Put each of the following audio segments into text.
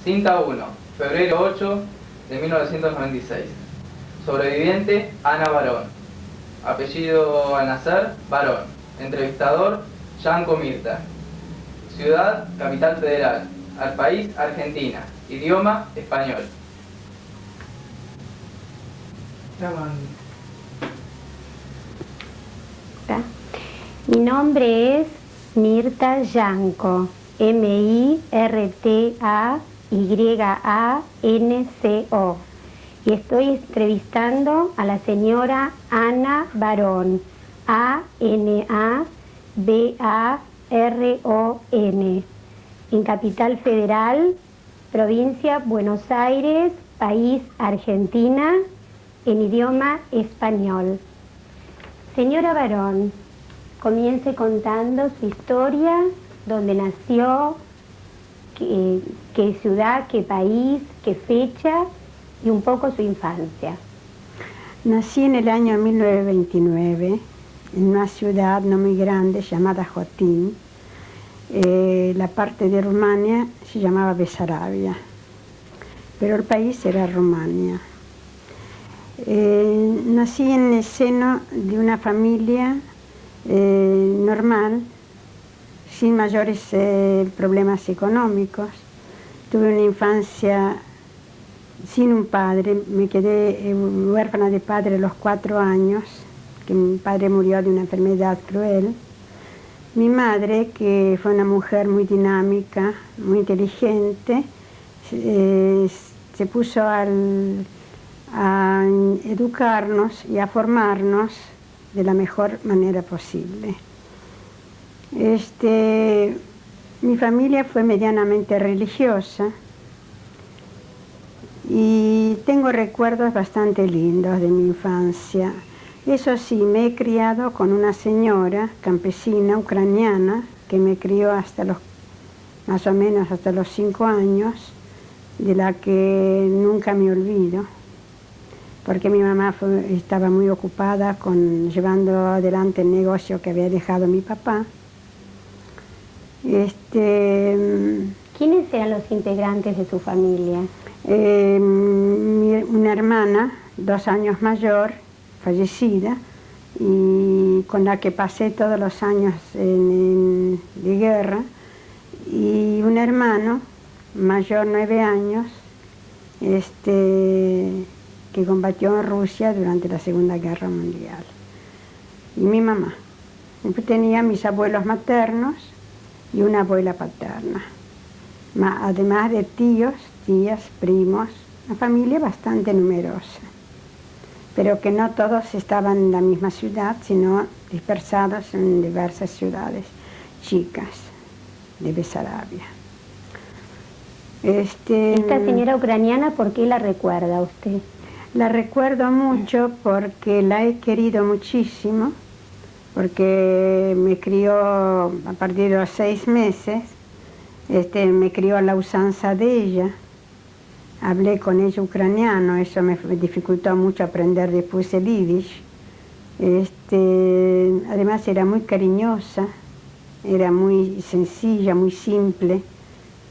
Cinta 1, febrero 8 de 1996. Sobreviviente, Ana Barón. Apellido al nacer, Barón. Entrevistador, Yanko Mirta. Ciudad, Capital Federal. Al país, Argentina. Idioma, español. Mi nombre es Mirta Yanko, Mirtayanco, y estoy entrevistando a la señora Ana Barón, Anabaron, en Capital Federal, provincia Buenos Aires, país Argentina, en idioma español. Señora Barón, comience contando su historia, dónde nació, qué ciudad, qué país, qué fecha y un poco su infancia. Nací en el año 1929 en una ciudad no muy grande llamada Jotín. La parte de Rumania se llamaba Besarabia, pero el país era Rumania. Nací en el seno de una familia normal, sin mayores problemas económicos. Tuve una infancia sin un padre, me quedé huérfana de padre a los 4 años, que mi padre murió de una enfermedad cruel. Mi madre, que fue una mujer muy dinámica, muy inteligente, se puso a educarnos y a formarnos de la mejor manera posible. Mi familia fue medianamente religiosa y tengo recuerdos bastante lindos de mi infancia. Eso sí, me he criado con una señora campesina ucraniana que me crió más o menos hasta los 5 años, de la que nunca me olvido, porque mi mamá estaba muy ocupada llevando adelante el negocio que había dejado mi papá. ¿Quiénes eran los integrantes de su familia? Una hermana, 2 años mayor, fallecida, y con la que pasé todos los años de guerra, y un hermano mayor, 9 años, que combatió en Rusia durante la Segunda Guerra Mundial. Y mi mamá. Después tenía mis abuelos maternos y una abuela paterna, además de tíos, tías, primos, una familia bastante numerosa, pero que no todos estaban en la misma ciudad, sino dispersados en diversas ciudades chicas de Besarabia. Esta señora ucraniana, ¿por qué la recuerda usted? La recuerdo mucho porque la he querido muchísimo, porque me crió a partir de los 6 meses, me crió a la usanza de ella. Hablé con ella ucraniano, eso me dificultó mucho aprender después el yiddish. Además era muy cariñosa, era muy sencilla, muy simple,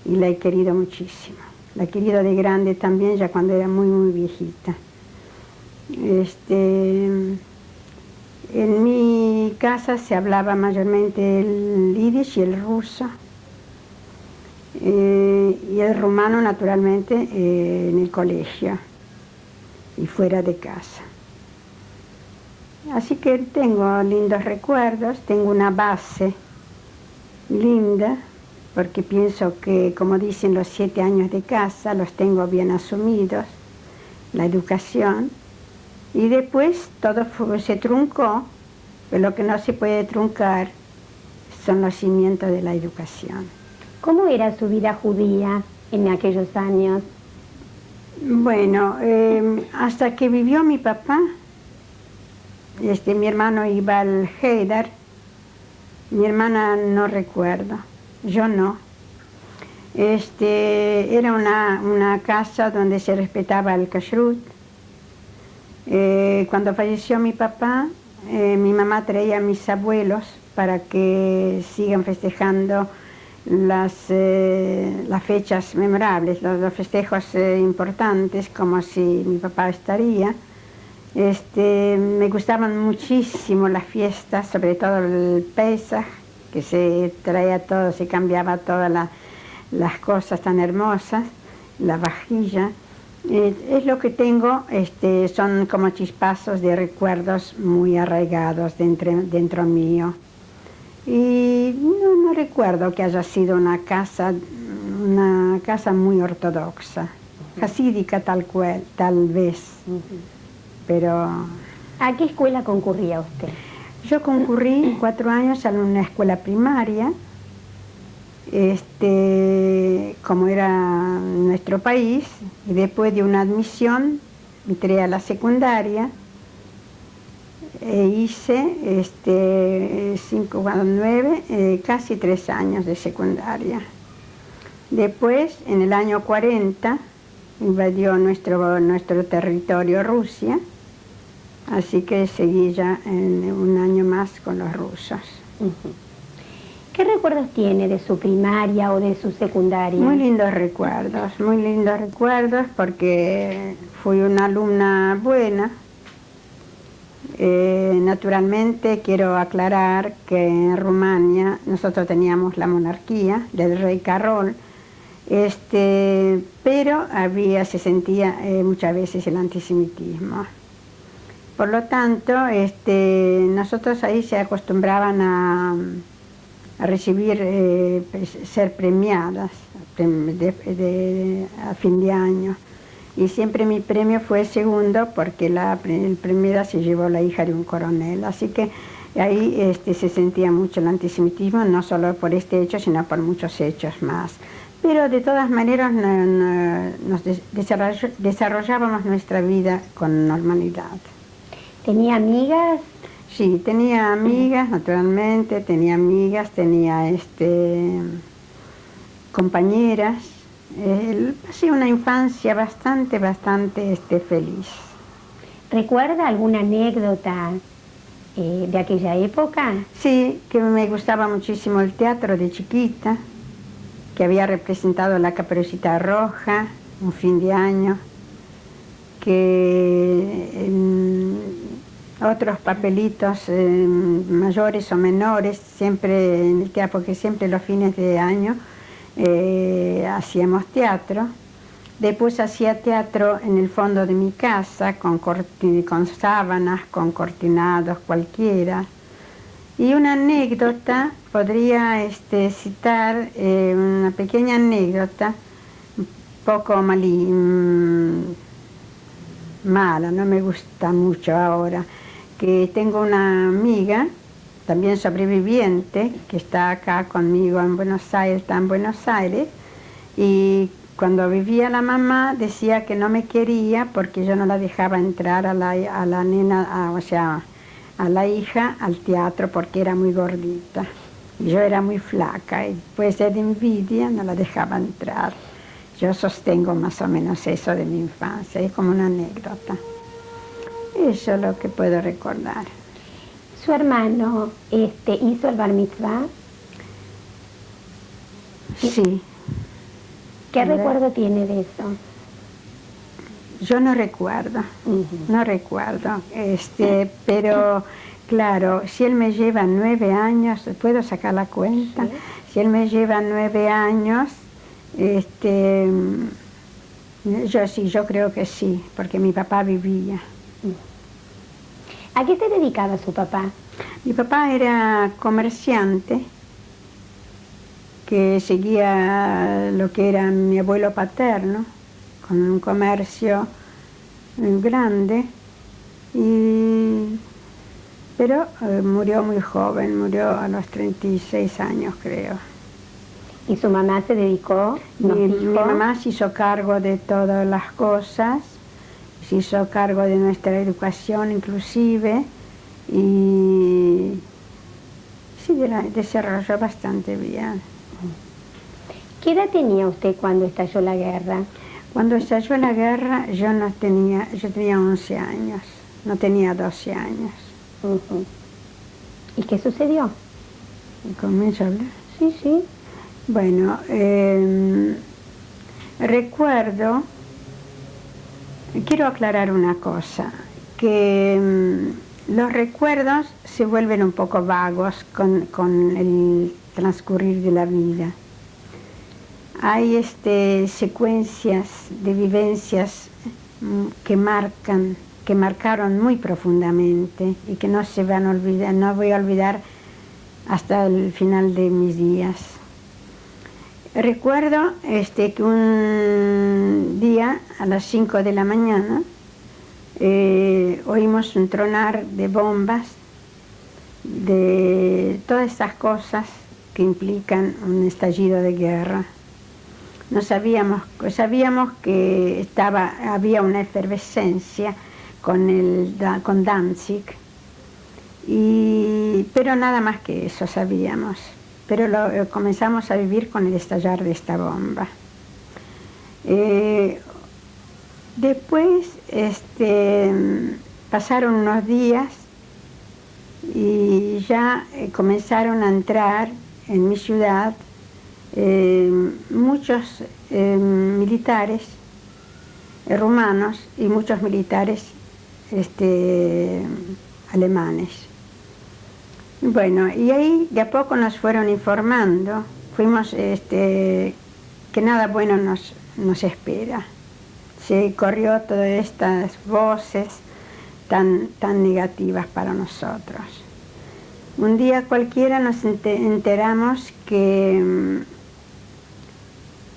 y la he querido muchísimo. La he querido de grande también, ya cuando era muy, muy viejita. En mi casa se hablaba mayormente el yiddish y el ruso, y el rumano naturalmente en el colegio y fuera de casa. Así que tengo lindos recuerdos, tengo una base linda, porque pienso que, como dicen, los 7 años de casa los tengo bien asumidos, la educación, y después todo se truncó, pero lo que no se puede truncar son los cimientos de la educación. ¿Cómo era su vida judía en aquellos años? Bueno, hasta que vivió mi papá, mi hermano iba al Heider, mi hermana no recuerdo, yo no. Era una casa donde se respetaba el kashrut. Cuando falleció mi papá, mi mamá traía a mis abuelos para que sigan festejando las fechas memorables, los festejos importantes, como si mi papá estaría. Me gustaban muchísimo las fiestas, sobre todo el Pesaj, que se traía todo, se cambiaba todas las cosas tan hermosas, la vajilla. Es lo que tengo, son como chispazos de recuerdos muy arraigados dentro mío. Y no recuerdo que haya sido una casa muy ortodoxa, jasídica tal vez, pero... ¿A qué escuela concurría usted? Yo concurrí 4 años a una escuela primaria, como era nuestro país, y después de una admisión entré a la secundaria e hice 9, casi 3 años de secundaria. Después, en el año 40, invadió nuestro territorio Rusia, así que seguí ya un año más con los rusos. ¿Qué recuerdos tiene de su primaria o de su secundaria? Muy lindos recuerdos porque fui una alumna buena. Naturalmente quiero aclarar que en Rumania nosotros teníamos la monarquía del rey Carol, pero se sentía muchas veces el antisemitismo. Por lo tanto, nosotros ahí se acostumbraban a recibir, ser premiadas a fin de año. Y siempre mi premio fue segundo porque el primera se llevó la hija de un coronel. Así que ahí se sentía mucho el antisemitismo, no solo por este hecho, sino por muchos hechos más. Pero de todas maneras nos desarrollábamos nuestra vida con normalidad. ¿Tenía amigas? Sí, tenía amigas, naturalmente, tenía compañeras. Pasé una infancia bastante feliz. ¿Recuerda alguna anécdota de aquella época? Sí, que me gustaba muchísimo el teatro de chiquita, que había representado la Caperucita Roja, un fin de año, que otros papelitos mayores o menores, siempre en el teatro, porque siempre los fines de año hacíamos teatro. Después hacía teatro en el fondo de mi casa, con sábanas, con cortinados cualquiera. Y una anécdota, podría citar una pequeña anécdota, un poco mala, no me gusta mucho ahora, que tengo una amiga, también sobreviviente, que está acá conmigo en Buenos Aires, y cuando vivía la mamá decía que no me quería porque yo no la dejaba entrar a la nena, a la hija al teatro porque era muy gordita. Y yo era muy flaca y después de envidia no la dejaba entrar. Yo sostengo más o menos eso de mi infancia, es como una anécdota. Eso es lo que puedo recordar. ¿Su hermano hizo el bar mitzvah? Sí. ¿Qué recuerdo tiene de eso? Yo no recuerdo, no recuerdo, pero claro, si él me lleva 9 años, ¿puedo sacar la cuenta? Sí. Si él me lleva 9 años, yo creo que sí, porque mi papá vivía. ¿A qué se dedicaba su papá? Mi papá era comerciante, que seguía lo que era mi abuelo paterno, con un comercio grande, pero murió muy joven, murió a los 36 años creo. ¿Y su mamá se dedicó? Mi mamá se hizo cargo de todas las cosas, se hizo cargo de nuestra educación inclusive, y sí, desarrolló bastante bien. ¿Qué edad tenía usted cuando estalló la guerra? Cuando estalló la guerra yo tenía 11 años, no tenía 12 años. ¿Y qué sucedió? ¿Comienzo a hablar? Sí, sí. Bueno, recuerdo, quiero aclarar una cosa, que los recuerdos se vuelven un poco vagos con el transcurrir de la vida. Hay secuencias de vivencias que marcaron muy profundamente y que no se van a olvidar, no voy a olvidar hasta el final de mis días. Recuerdo que un día a las 5 de la mañana oímos un tronar de bombas, de todas estas cosas que implican un estallido de guerra. No sabíamos que había una efervescencia con Danzig, pero nada más que eso sabíamos. Pero comenzamos a vivir con el estallar de esta bomba. Después pasaron unos días y ya comenzaron a entrar en mi ciudad muchos militares rumanos y muchos militares alemanes. Bueno, y ahí de a poco nos fueron informando, fuimos que nada bueno nos espera. Se corrió todas estas voces tan negativas para nosotros. Un día cualquiera nos enteramos que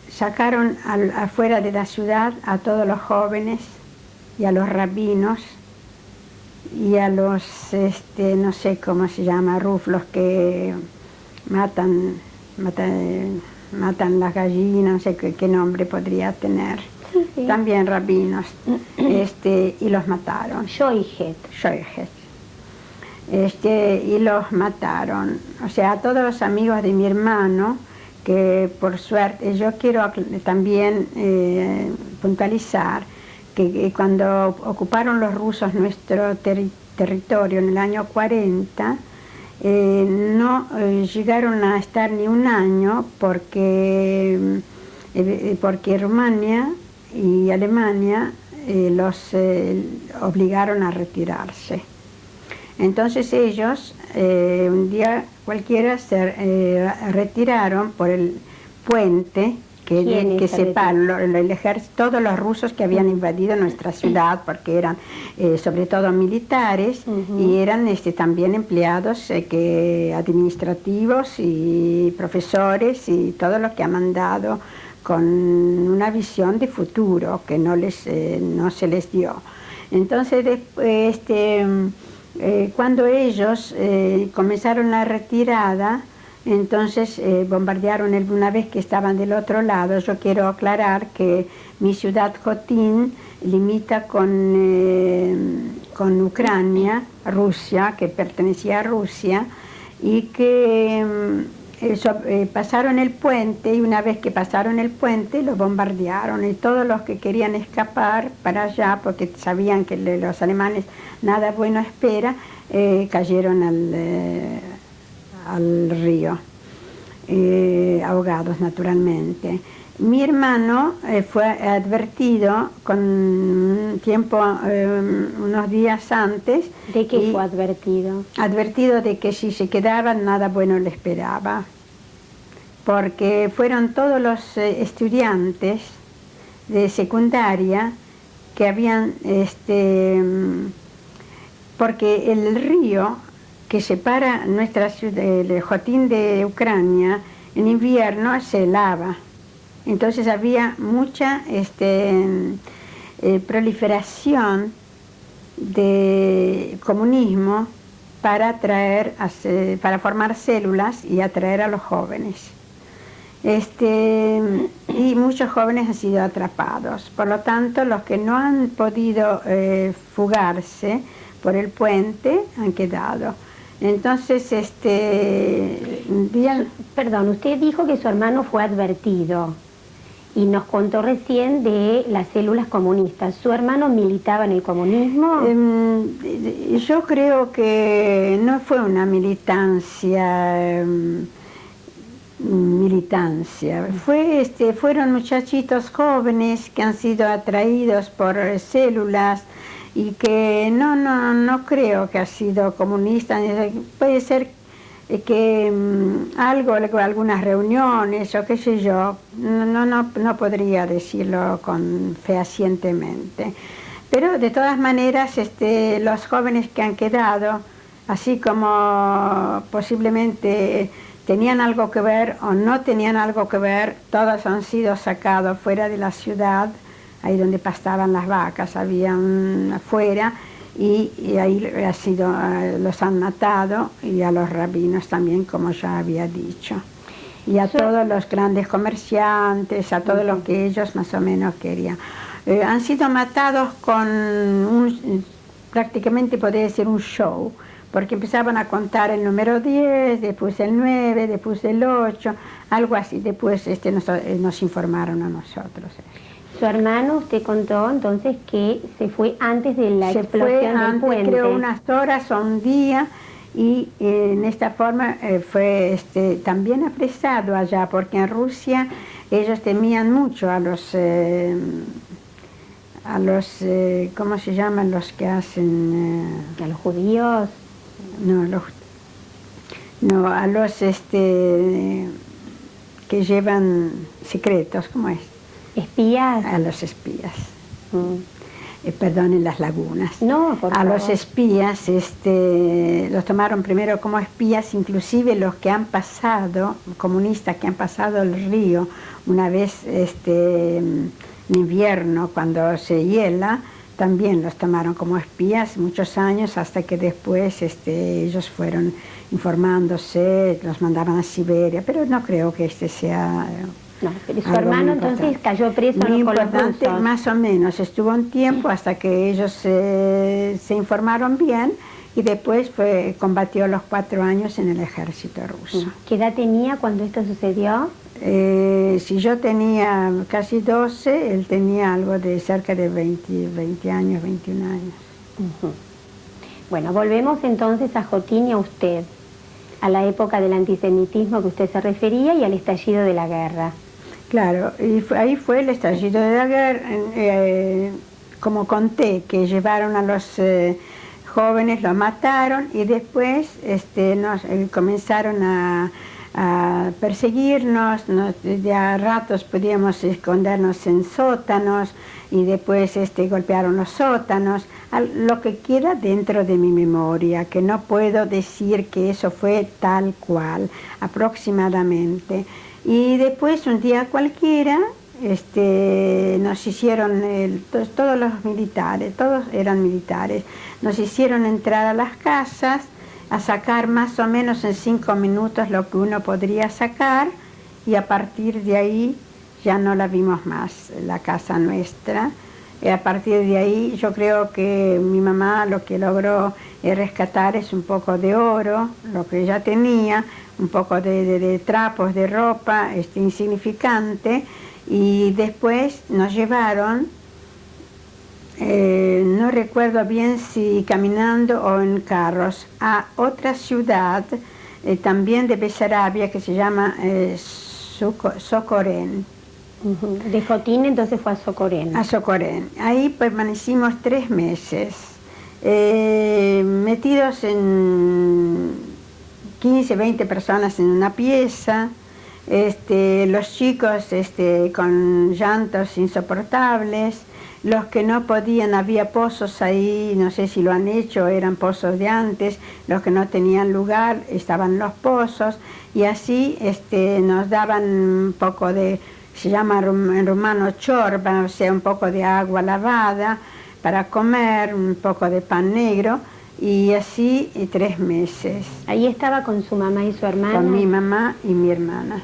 sacaron afuera de la ciudad a todos los jóvenes y a los rabinos y a los, no sé cómo se llama, ruflos que matan las gallinas, no sé qué nombre podría tener. Sí. También rabinos, y los mataron. Shoihet. Y los mataron. O sea, a todos los amigos de mi hermano, que por suerte, yo quiero también puntualizar que cuando ocuparon los rusos nuestro territorio en el año 40, no llegaron a estar ni un año porque Rumania y Alemania los obligaron a retirarse. Entonces ellos un día cualquiera se retiraron por el puente que separa el ejército, todos los rusos que habían invadido nuestra ciudad, porque eran sobre todo militares y eran también empleados administrativos y profesores y todo lo que ha mandado con una visión de futuro que no se les dio. Entonces cuando ellos comenzaron la retirada, entonces bombardearon una vez que estaban del otro lado. Yo quiero aclarar que mi ciudad Khotin limita con Ucrania, Rusia, que pertenecía a Rusia, y que pasaron el puente, y una vez que pasaron el puente lo bombardearon, y todos los que querían escapar para allá, porque sabían que los alemanes nada bueno espera, cayeron al río, ahogados naturalmente. Mi hermano fue advertido con un tiempo, unos días antes. ¿De qué fue advertido? Advertido de que si se quedaban nada bueno le esperaba, porque fueron todos los estudiantes de secundaria que habían, porque el río que separa nuestra ciudad, el Khotin de Ucrania, en invierno se helaba. Entonces había mucha proliferación de comunismo para formar células y atraer a los jóvenes. Y muchos jóvenes han sido atrapados. Por lo tanto, los que no han podido fugarse por el puente han quedado. Entonces, Perdón, usted dijo que su hermano fue advertido y nos contó recién de las células comunistas. ¿Su hermano militaba en el comunismo? Yo creo que no fue una militancia militancia. Fueron muchachitos jóvenes que han sido atraídos por células y que no creo que ha sido comunista. Puede ser que algunas reuniones o qué sé yo, no podría decirlo fehacientemente. Pero de todas maneras los jóvenes que han quedado, así como posiblemente tenían algo que ver o no tenían algo que ver, todos han sido sacados fuera de la ciudad, ahí donde pastaban las vacas, habían afuera, y ahí los han matado, y a los rabinos también, como ya había dicho. Y a todos los grandes comerciantes, a todos los que ellos más o menos querían. Han sido matados con prácticamente podría decir un show, porque empezaban a contar el número 10, después el 9, después el 8, algo así. Después nos informaron a nosotros. Su hermano, usted contó entonces que se fue antes de la explosión del puente. Creo unas horas o un día, y en esta forma fue también apresado allá, porque en Rusia ellos temían mucho a los ¿cómo se llaman los que hacen? A los judíos. No, a los que llevan secretos, ¿cómo es? ¿Espías? A los espías. Perdón, en las lagunas. No, por favor. A los espías, los tomaron primero como espías, inclusive los que han pasado, comunistas que han pasado el río una vez en invierno, cuando se hiela, también los tomaron como espías muchos años, hasta que después ellos fueron informándose, los mandaban a Siberia, pero no creo que sea... No, pero su hermano entonces cayó preso muy con los importante, rusos. más o menos, estuvo un tiempo hasta que ellos se informaron bien, y después combatió los 4 años en el ejército ruso. ¿Qué edad tenía cuando esto sucedió? Si yo tenía casi 12, él tenía algo de cerca de 20 años, 21 años. Bueno, volvemos entonces a Jotín y a usted, a la época del antisemitismo que usted se refería y al estallido de la guerra. Claro, y ahí fue el estallido de la guerra, como conté, que llevaron a los jóvenes, los mataron, y después comenzaron a perseguirnos, de a ratos podíamos escondernos en sótanos, y después golpearon los sótanos, lo que queda dentro de mi memoria, que no puedo decir que eso fue tal cual, aproximadamente. Y después, un día cualquiera, nos hicieron, todos los militares, todos eran militares, nos hicieron entrar a las casas, a sacar más o menos en 5 minutos lo que uno podría sacar, y a partir de ahí ya no la vimos más, la casa nuestra. Y a partir de ahí yo creo que mi mamá lo que logró rescatar es un poco de oro, lo que ella tenía, un poco de trapos, de ropa insignificante, y después nos llevaron, no recuerdo bien si caminando o en carros, a otra ciudad también de Besarabia, que se llama Socorén. De Jotín entonces fue a Socorén. A Socorén. Ahí permanecimos 3 meses, metidos en 15, 20 personas en una pieza, los chicos con llantos insoportables, los que no podían, había pozos ahí, no sé si lo han hecho, eran pozos de antes, los que no tenían lugar, estaban los pozos, y así nos daban un poco de, se llama en rumano chorba, o sea, un poco de agua lavada para comer, un poco de pan negro, y así 3 meses. ¿Ahí estaba con su mamá y su hermana? Con mi mamá y mi hermana.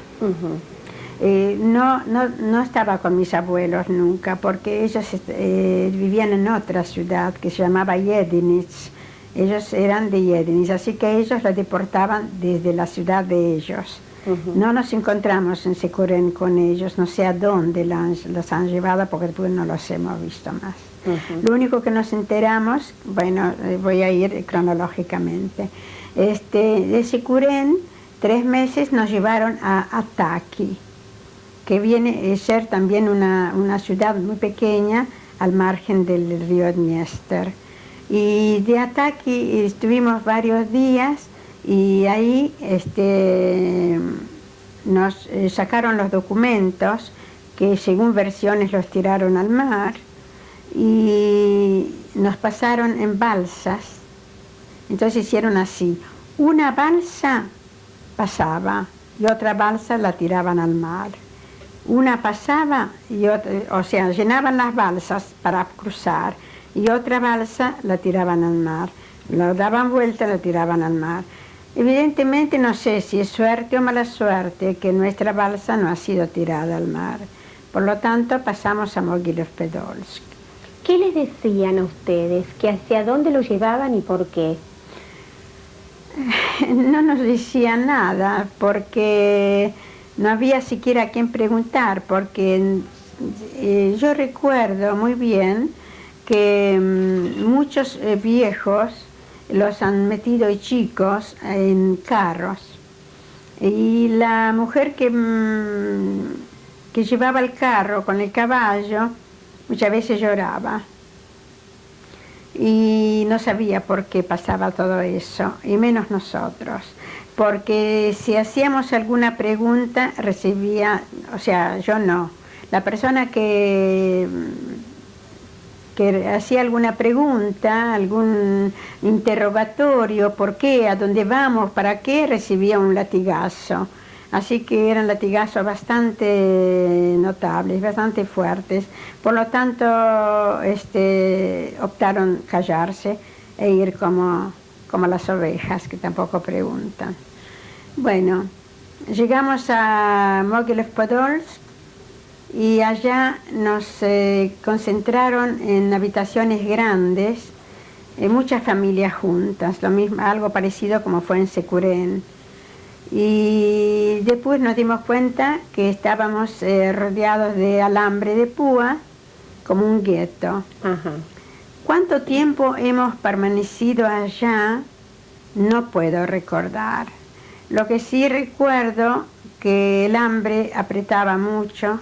No estaba con mis abuelos nunca, porque ellos vivían en otra ciudad que se llamaba Jedinitz. Ellos eran de Jedinitz, así que ellos los deportaban desde la ciudad de ellos. No nos encontramos en Socorén con ellos, no sé a dónde los han llevado, porque después no los hemos visto más. Lo único que nos enteramos, bueno, voy a ir cronológicamente, de Socorén 3 meses nos llevaron a Taki, que viene a ser también una ciudad muy pequeña al margen del río Dniester. Y de Ataki estuvimos varios días y ahí nos sacaron los documentos que según versiones los tiraron al mar y nos pasaron en balsas. Entonces hicieron así, una balsa pasaba y otra balsa la tiraban al mar. Una pasaba y otra, o sea, llenaban las balsas para cruzar y otra balsa la tiraban al mar. Lo daban vuelta, la tiraban al mar. Evidentemente no sé si es suerte o mala suerte que nuestra balsa no ha sido tirada al mar. Por lo tanto, pasamos a Mogilев-Podolsk. ¿Qué les decían a ustedes? ¿Que hacia dónde lo llevaban y por qué? No nos decían nada, porque no había siquiera a quien preguntar, porque yo recuerdo muy bien que muchos viejos los han metido y chicos en carros. Y la mujer que llevaba el carro con el caballo muchas veces lloraba. Y no sabía por qué pasaba todo eso, y menos nosotros. Porque si hacíamos alguna pregunta, recibía, o sea, yo no. La persona que hacía alguna pregunta, algún interrogatorio, ¿por qué? ¿A dónde vamos? ¿Para qué? Recibía un latigazo. Así que eran latigazos bastante notables, bastante fuertes. Por lo tanto, optaron callarse e ir como las ovejas, que tampoco preguntan. Bueno, llegamos a Mogilев-Podolsk y allá nos concentraron en habitaciones grandes, muchas familias juntas, lo mismo, algo parecido como fue en Sekuren. Y después nos dimos cuenta que estábamos rodeados de alambre de púa, como un gueto. Ajá. ¿Cuánto tiempo hemos permanecido allá? No puedo recordar. Lo que sí recuerdo que el hambre apretaba mucho,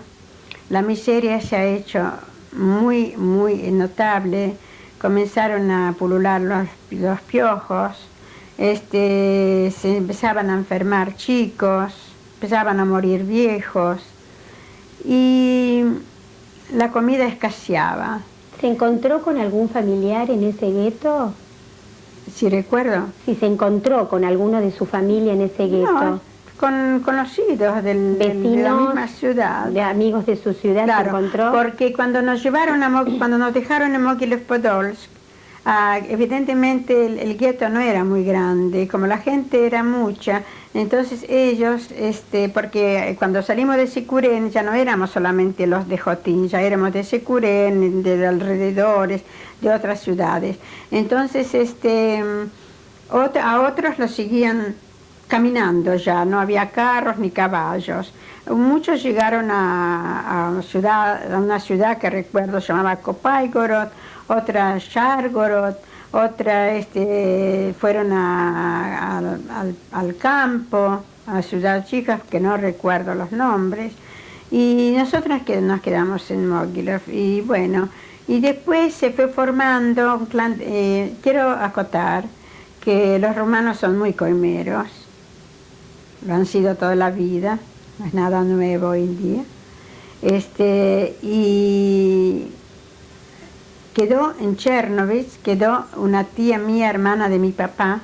la miseria se ha hecho muy, muy notable, comenzaron a pulular los piojos, se empezaban a enfermar chicos, empezaban a morir viejos y la comida escaseaba. ¿Se encontró con algún familiar en ese gueto? Sí, recuerdo. Si se encontró con alguno de su familia en ese gueto. No, con conocidos de la misma ciudad. De amigos de su ciudad, claro, se encontró. Porque cuando nos dejaron en Mogilев-Podolsk, evidentemente el gueto no era muy grande, como la gente era mucha, entonces ellos, porque cuando salimos de Sekuren ya no éramos solamente los de Jotin, ya éramos de Sekuren, de alrededores, de otras ciudades. Entonces a otros los seguían caminando ya, no había carros ni caballos. Muchos llegaron a una ciudad que recuerdo se llamaba Kopaygorod, otra Shargorod, otra fueron al campo, a ciudad chica que no recuerdo los nombres, y nosotros nos quedamos en Mogilev. Y bueno, y después se fue formando un clan. Quiero acotar que los rumanos son muy coimeros, lo han sido toda la vida, no es nada nuevo hoy en día. Y quedó en Chernobyl, quedó una tía mía, hermana de mi papá,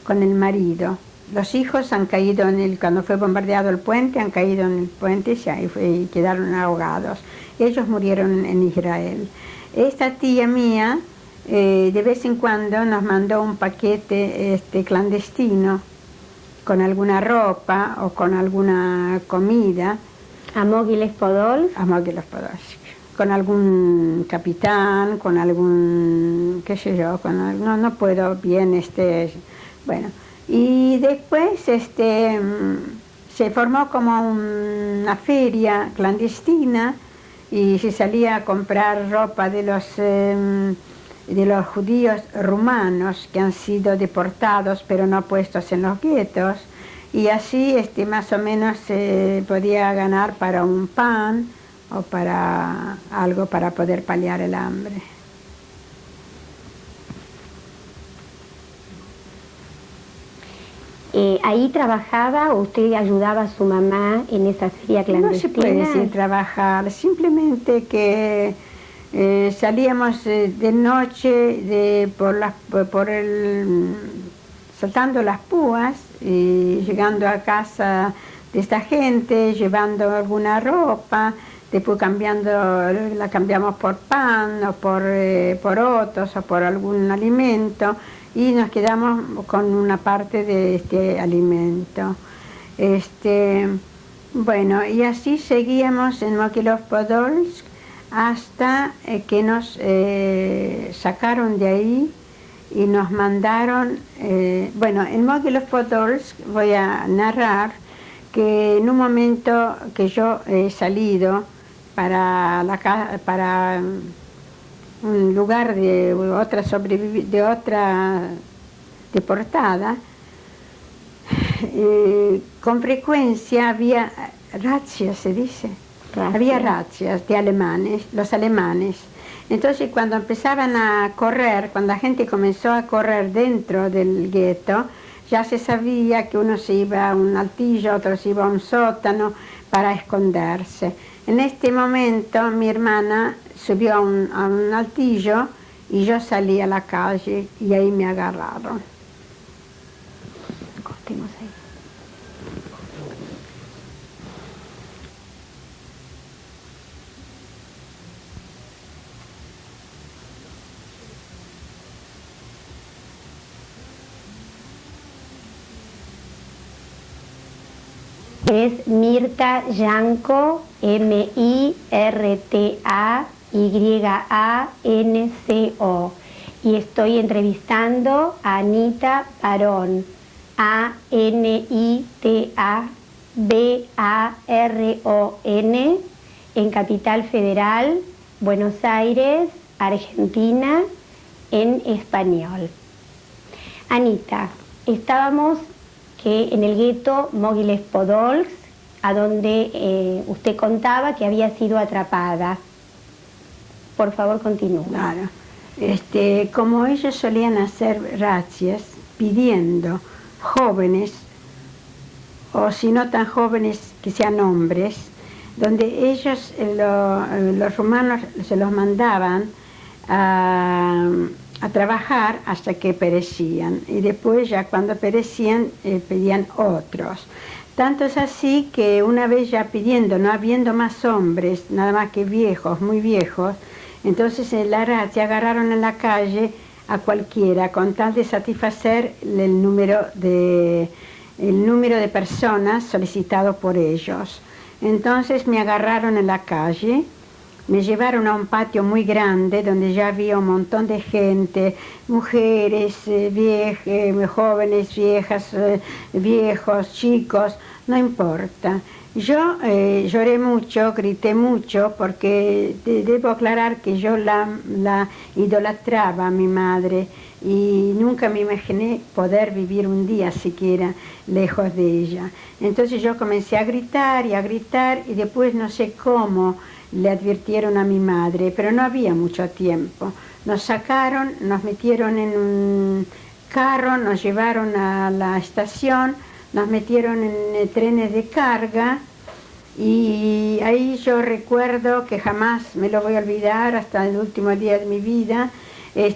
con el marido. Los hijos han caído cuando fue bombardeado el puente, han caído en el puente y quedaron ahogados. Ellos murieron en Israel. Esta tía mía, de vez en cuando nos mandó un paquete clandestino, con alguna ropa o con alguna comida. ¿A Mogilев-Podolsk? A Mogilев-Podolsk. Con algún capitán, con algún, qué sé yo, no puedo bien, bueno. Y después se formó como una feria clandestina y se salía a comprar ropa de los judíos rumanos que han sido deportados pero no puestos en los guetos, y así más o menos se podía ganar para un pan o para algo para poder paliar el hambre. ¿Ahí trabajaba o usted ayudaba a su mamá en esa feria clandestina? No se puede decir trabajar, simplemente que salíamos de noche saltando las púas y llegando a casa de esta gente, llevando alguna ropa, después la cambiamos por pan o por porotos o por algún alimento, y nos quedamos con una parte de este alimento. Bueno, y así seguíamos en Mogilev-Podolsk hasta que nos sacaron de ahí y nos mandaron, bueno, en Mogilev-Podolsk voy a narrar que en un momento que yo he salido para un lugar de otra deportada, con frecuencia había razzias, se dice, había razzias de alemanes, los alemanes. Entonces cuando empezaban a correr, cuando la gente comenzó a correr dentro del gueto, ya se sabía que uno se iba a un altillo, otro se iba a un sótano para esconderse. En este momento mi hermana subió a un altillo y yo salí a la calle y ahí me agarraron. Cortemos ahí. Es Mirta Yanco, Mirtayanco, y estoy entrevistando a Anita Barón, Anita Baron, en Capital Federal, Buenos Aires, Argentina, en español. Anita, estábamos en el gueto Mogilev-Podolsk, a donde usted contaba que había sido atrapada. Por favor, continúe. Claro. Como ellos solían hacer razzias pidiendo jóvenes, o si no tan jóvenes que sean hombres, donde ellos, los rumanos, se los mandaban a trabajar hasta que perecían, y después ya cuando perecían pedían otros. Tanto es así que una vez ya pidiendo, no habiendo más hombres, nada más que viejos, muy viejos, entonces en la razzia agarraron en la calle a cualquiera con tal de satisfacer el número de personas solicitado por ellos. Entonces me agarraron en la calle, me llevaron a un patio muy grande donde ya había un montón de gente, mujeres, jóvenes, viejas, viejos, chicos, no importa. Yo lloré mucho, grité mucho, porque debo aclarar que yo la idolatraba a mi madre y nunca me imaginé poder vivir un día siquiera lejos de ella. Entonces yo comencé a gritar y después no sé cómo le advirtieron a mi madre, pero no había mucho tiempo. Nos sacaron, nos metieron en un carro, nos llevaron a la estación, nos metieron en trenes de carga, y ahí yo recuerdo que jamás me lo voy a olvidar hasta el último día de mi vida.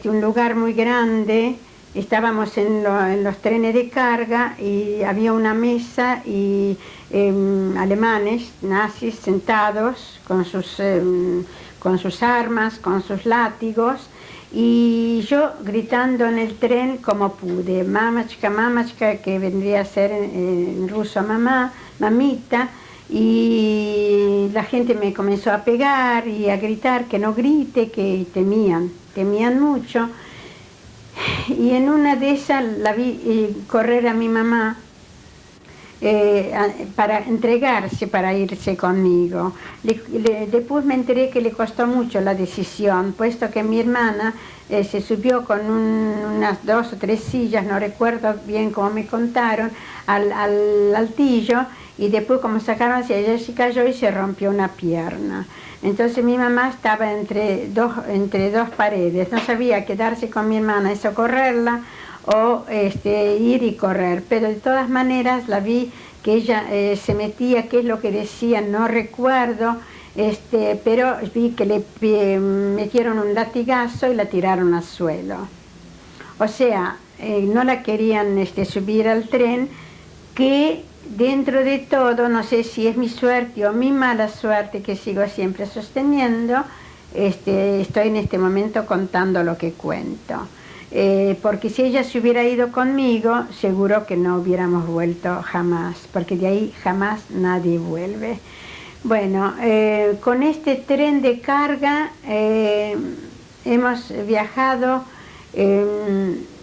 Un lugar muy grande, estábamos en los trenes de carga y había una mesa y alemanes, nazis, sentados con sus armas, con sus látigos, y yo gritando en el tren como pude, mamachka, mamachka, que vendría a ser en ruso mamá, mamita, y la gente me comenzó a pegar y a gritar que no grite, que temían mucho. Y en una de esas la vi correr a mi mamá para entregarse, para irse conmigo. Después me enteré que le costó mucho la decisión, puesto que mi hermana se subió con unas 2 o 3 sillas, no recuerdo bien cómo me contaron, al altillo, y después como sacaron hacia ella, se cayó y se rompió una pierna. Entonces mi mamá estaba entre dos paredes, no sabía quedarse con mi hermana y socorrerla o ir y correr, pero de todas maneras la vi que ella se metía, qué es lo que decía, no recuerdo, pero vi que le metieron un latigazo y la tiraron al suelo. O sea, no la querían subir al tren, que dentro de todo, no sé si es mi suerte o mi mala suerte, que sigo siempre sosteniendo, estoy en este momento contando lo que cuento. Porque si ella se hubiera ido conmigo, seguro que no hubiéramos vuelto jamás, porque de ahí jamás nadie vuelve. Bueno, con este tren de carga hemos viajado,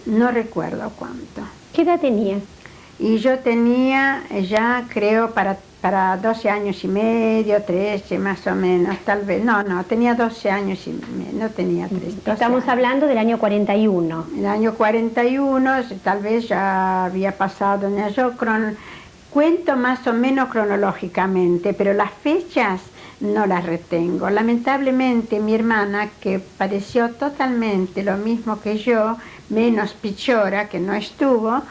no recuerdo cuánto. ¿Qué edad tenía? Y yo tenía ya, creo, para 12 años y medio, 13 más o menos, tal vez. No, tenía 12 años y medio, no tenía 13. Estamos hablando del año 41. El año 41, tal vez ya había pasado, yo cuento más o menos cronológicamente, pero las fechas no las retengo. Lamentablemente mi hermana, que padeció totalmente lo mismo que yo, menos Pichora, que no estuvo,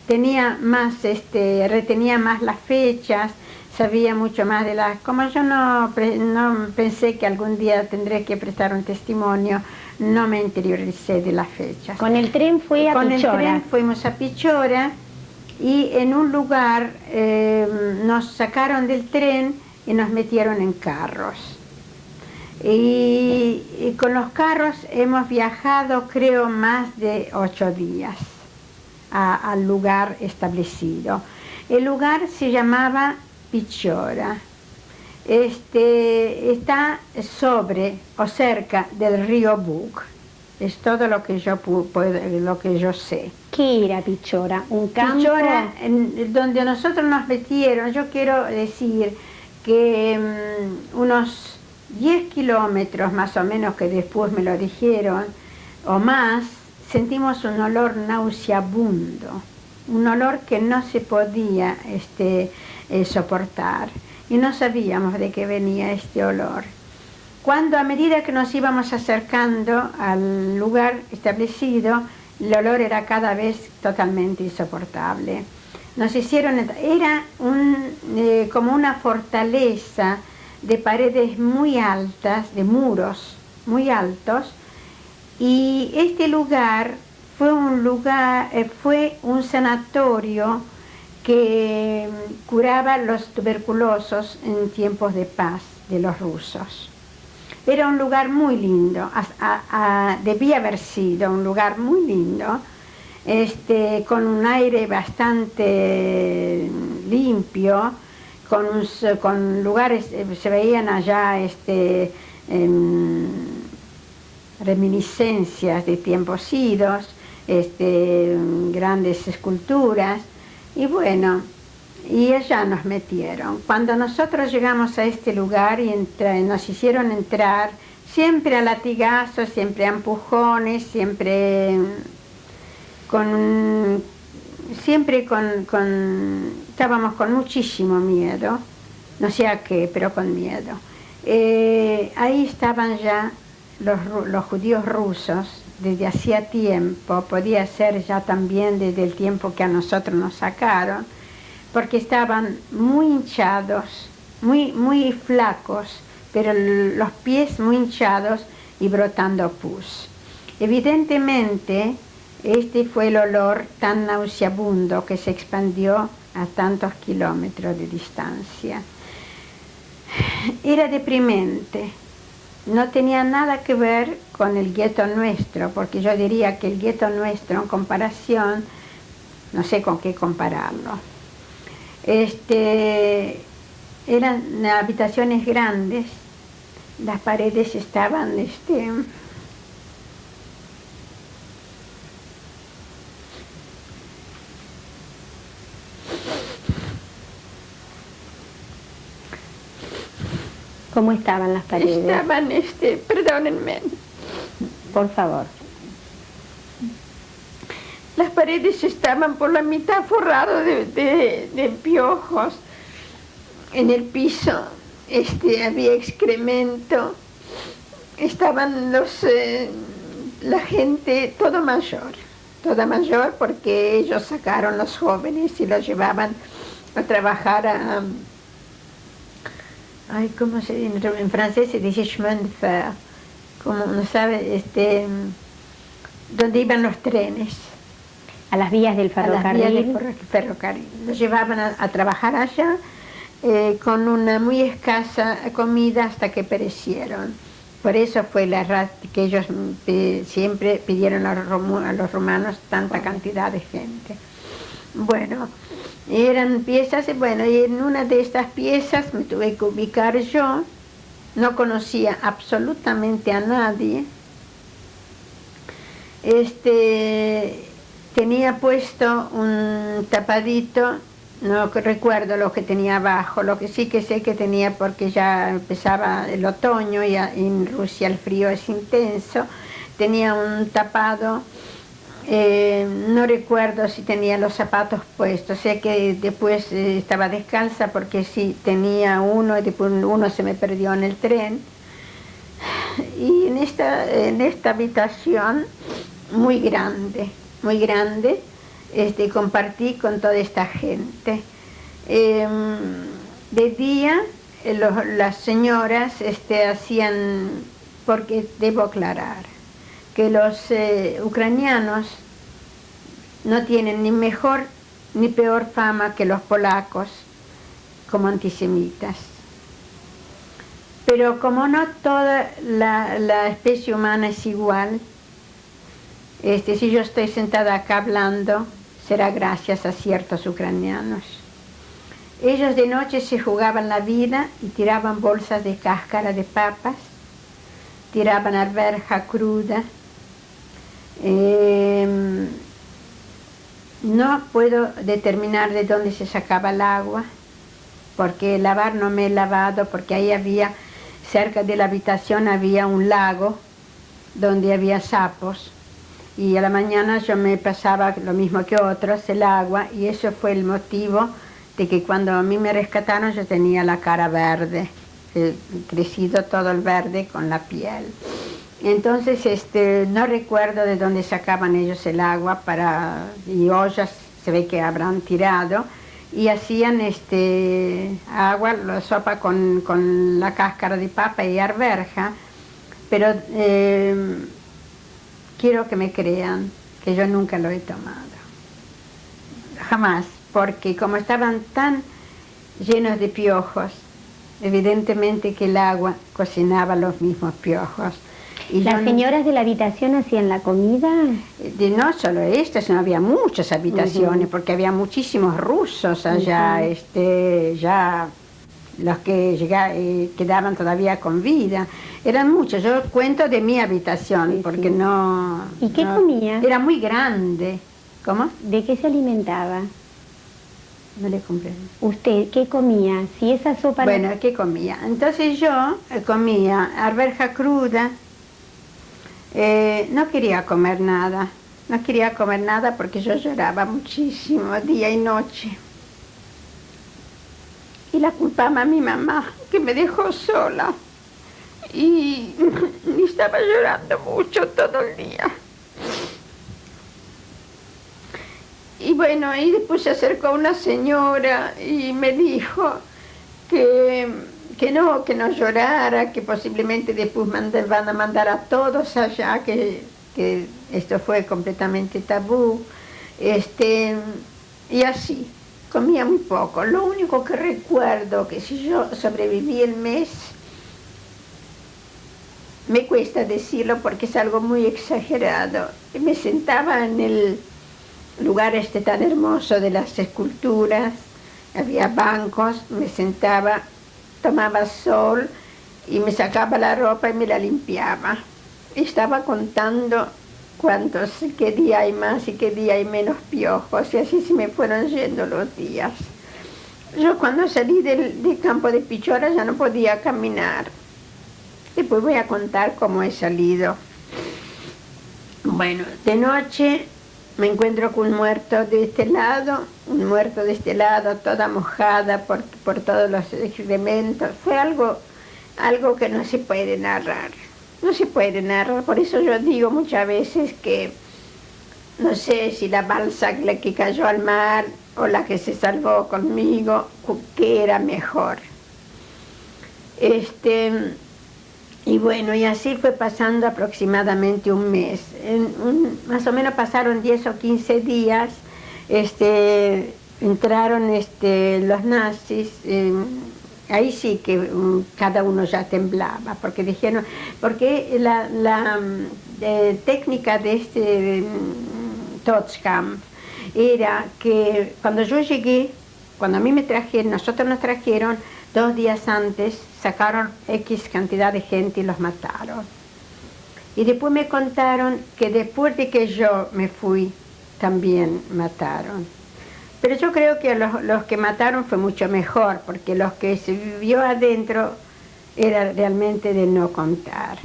tenía más, retenía más las fechas, sabía mucho más de las... Como yo no pensé que algún día tendré que prestar un testimonio, no me interioricé de las fechas. Con el tren fue a Pichora. Con el tren fuimos a Pichora y en un lugar nos sacaron del tren y nos metieron en carros. Y con los carros hemos viajado, creo, más de 8 días al lugar establecido. El lugar se llamaba Pichora. Está sobre o cerca del río Bug. Es todo lo que yo sé. ¿Qué era Pichora? ¿Un campo? Pichora, donde nosotros nos metieron, yo quiero decir que unos 10 kilómetros más o menos, que después me lo dijeron, o más, sentimos un olor nauseabundo, un olor que no se podía soportar, y no sabíamos de qué venía este olor. Cuando a medida que nos íbamos acercando al lugar establecido, el olor era cada vez totalmente insoportable. Nos hicieron, era como una fortaleza de paredes muy altas, de muros muy altos, y este lugar fue un sanatorio que curaba los tuberculosos en tiempos de paz de los rusos. Era un lugar muy lindo, debía haber sido un lugar muy lindo, con un aire bastante limpio, con lugares, se veían allá reminiscencias de tiempos idos, grandes esculturas, y bueno, y allá nos metieron. Cuando nosotros llegamos a este lugar y nos hicieron entrar, siempre a latigazos, siempre a empujones, siempre estábamos con muchísimo miedo, no sé a qué, pero con miedo. Ahí estaban ya los judíos rusos desde hacía tiempo, podía ser ya también desde el tiempo que a nosotros nos sacaron, porque estaban muy hinchados, muy flacos, pero los pies muy hinchados y brotando pus. Evidentemente, este fue el olor tan nauseabundo que se expandió a tantos kilómetros de distancia. Era deprimente, no tenía nada que ver con el gueto nuestro, porque yo diría que el gueto nuestro, en comparación, no sé con qué compararlo. Eran habitaciones grandes, las paredes estaban ¿Cómo estaban las paredes? Estaban, perdónenme, Por favor. las paredes estaban por la mitad forradas de piojos. En el piso había excremento. Estaban la gente toda mayor porque ellos sacaron los jóvenes y los llevaban a trabajar a, ¿cómo se dice? En francés se dice chemin de fer, como no sabe, donde iban los trenes. A las vías del ferrocarril. A las vías del ferrocarril. Los llevaban a trabajar allá con una muy escasa comida hasta que perecieron. Por eso fue que ellos siempre pidieron a los romanos tanta cantidad de gente. Bueno, eran piezas, y en una de estas piezas me tuve que ubicar yo. No conocía absolutamente a nadie. Tenía puesto un tapadito, no recuerdo lo que tenía abajo, lo que sí que sé que tenía, porque ya empezaba el otoño y en Rusia el frío es intenso, tenía un tapado, no recuerdo si tenía los zapatos puestos, sé que después estaba descalza porque sí tenía uno y después uno se me perdió en el tren. Y en esta habitación muy grande, compartí con toda esta gente. De día las señoras hacían, porque debo aclarar que los ucranianos no tienen ni mejor ni peor fama que los polacos como antisemitas. Pero como no toda la especie humana es igual, si yo estoy sentada acá hablando, será gracias a ciertos ucranianos. Ellos de noche se jugaban la vida y tiraban bolsas de cáscara de papas, tiraban arveja cruda. No puedo determinar de dónde se sacaba el agua, porque lavar no me he lavado, porque ahí había, cerca de la habitación había un lago donde había sapos. Y a la mañana yo me pasaba lo mismo que otros, el agua, y eso fue el motivo de que cuando a mí me rescataron yo tenía la cara verde, crecido todo el verde con la piel. Entonces no recuerdo de dónde sacaban ellos el agua y ollas se ve que habrán tirado, y hacían agua, la sopa con la cáscara de papa y arveja, pero quiero que me crean que yo nunca lo he tomado, jamás, porque como estaban tan llenos de piojos, evidentemente que el agua cocinaba los mismos piojos. Y ¿Las señoras de la habitación hacían la comida? No solo esta, sino había muchas habitaciones, porque había muchísimos rusos allá, ya los que quedaban todavía con vida. Eran muchos, yo cuento de mi habitación, porque no... ¿Y qué comía? Era muy grande. ¿Cómo? ¿De qué se alimentaba? No le comprendo. ¿Usted qué comía? Si esa sopa... Bueno, ¿qué comía? Entonces yo comía arveja cruda, no quería comer nada. No quería comer nada porque yo lloraba muchísimo, día y noche. Y la culpaba a mi mamá, que me dejó sola. Y estaba llorando mucho todo el día. Y bueno, ahí después se acercó una señora y me dijo que no llorara, que posiblemente después van a mandar a todos allá, que esto fue completamente tabú. Y así, comía muy poco. Lo único que recuerdo que si yo sobreviví el mes, me cuesta decirlo porque es algo muy exagerado. Me sentaba en el lugar tan hermoso de las esculturas, había bancos, me sentaba, tomaba sol y me sacaba la ropa y me la limpiaba. Estaba contando qué día hay más y qué día hay menos piojos, y así se me fueron yendo los días. Yo cuando salí del campo de Pichora ya no podía caminar. Después voy a contar cómo he salido. Bueno, de noche me encuentro con un muerto de este lado, toda mojada por todos los excrementos. Fue algo que no se puede narrar. No se puede narrar, por eso yo digo muchas veces que no sé si la balsa que cayó al mar o la que se salvó conmigo, que era mejor. Y bueno, y así fue pasando aproximadamente un mes. Más o menos pasaron 10 o 15 días, entraron los nazis, ahí sí que cada uno ya temblaba, porque dijeron, porque la técnica de este Todskamp era que cuando yo llegué, cuando a mí me trajeron, nosotros nos trajeron, 2 días antes sacaron X cantidad de gente y los mataron. Y después me contaron que después de que yo me fui, también mataron. Pero yo creo que los que mataron fue mucho mejor, porque los que se vivió adentro era realmente de no contar.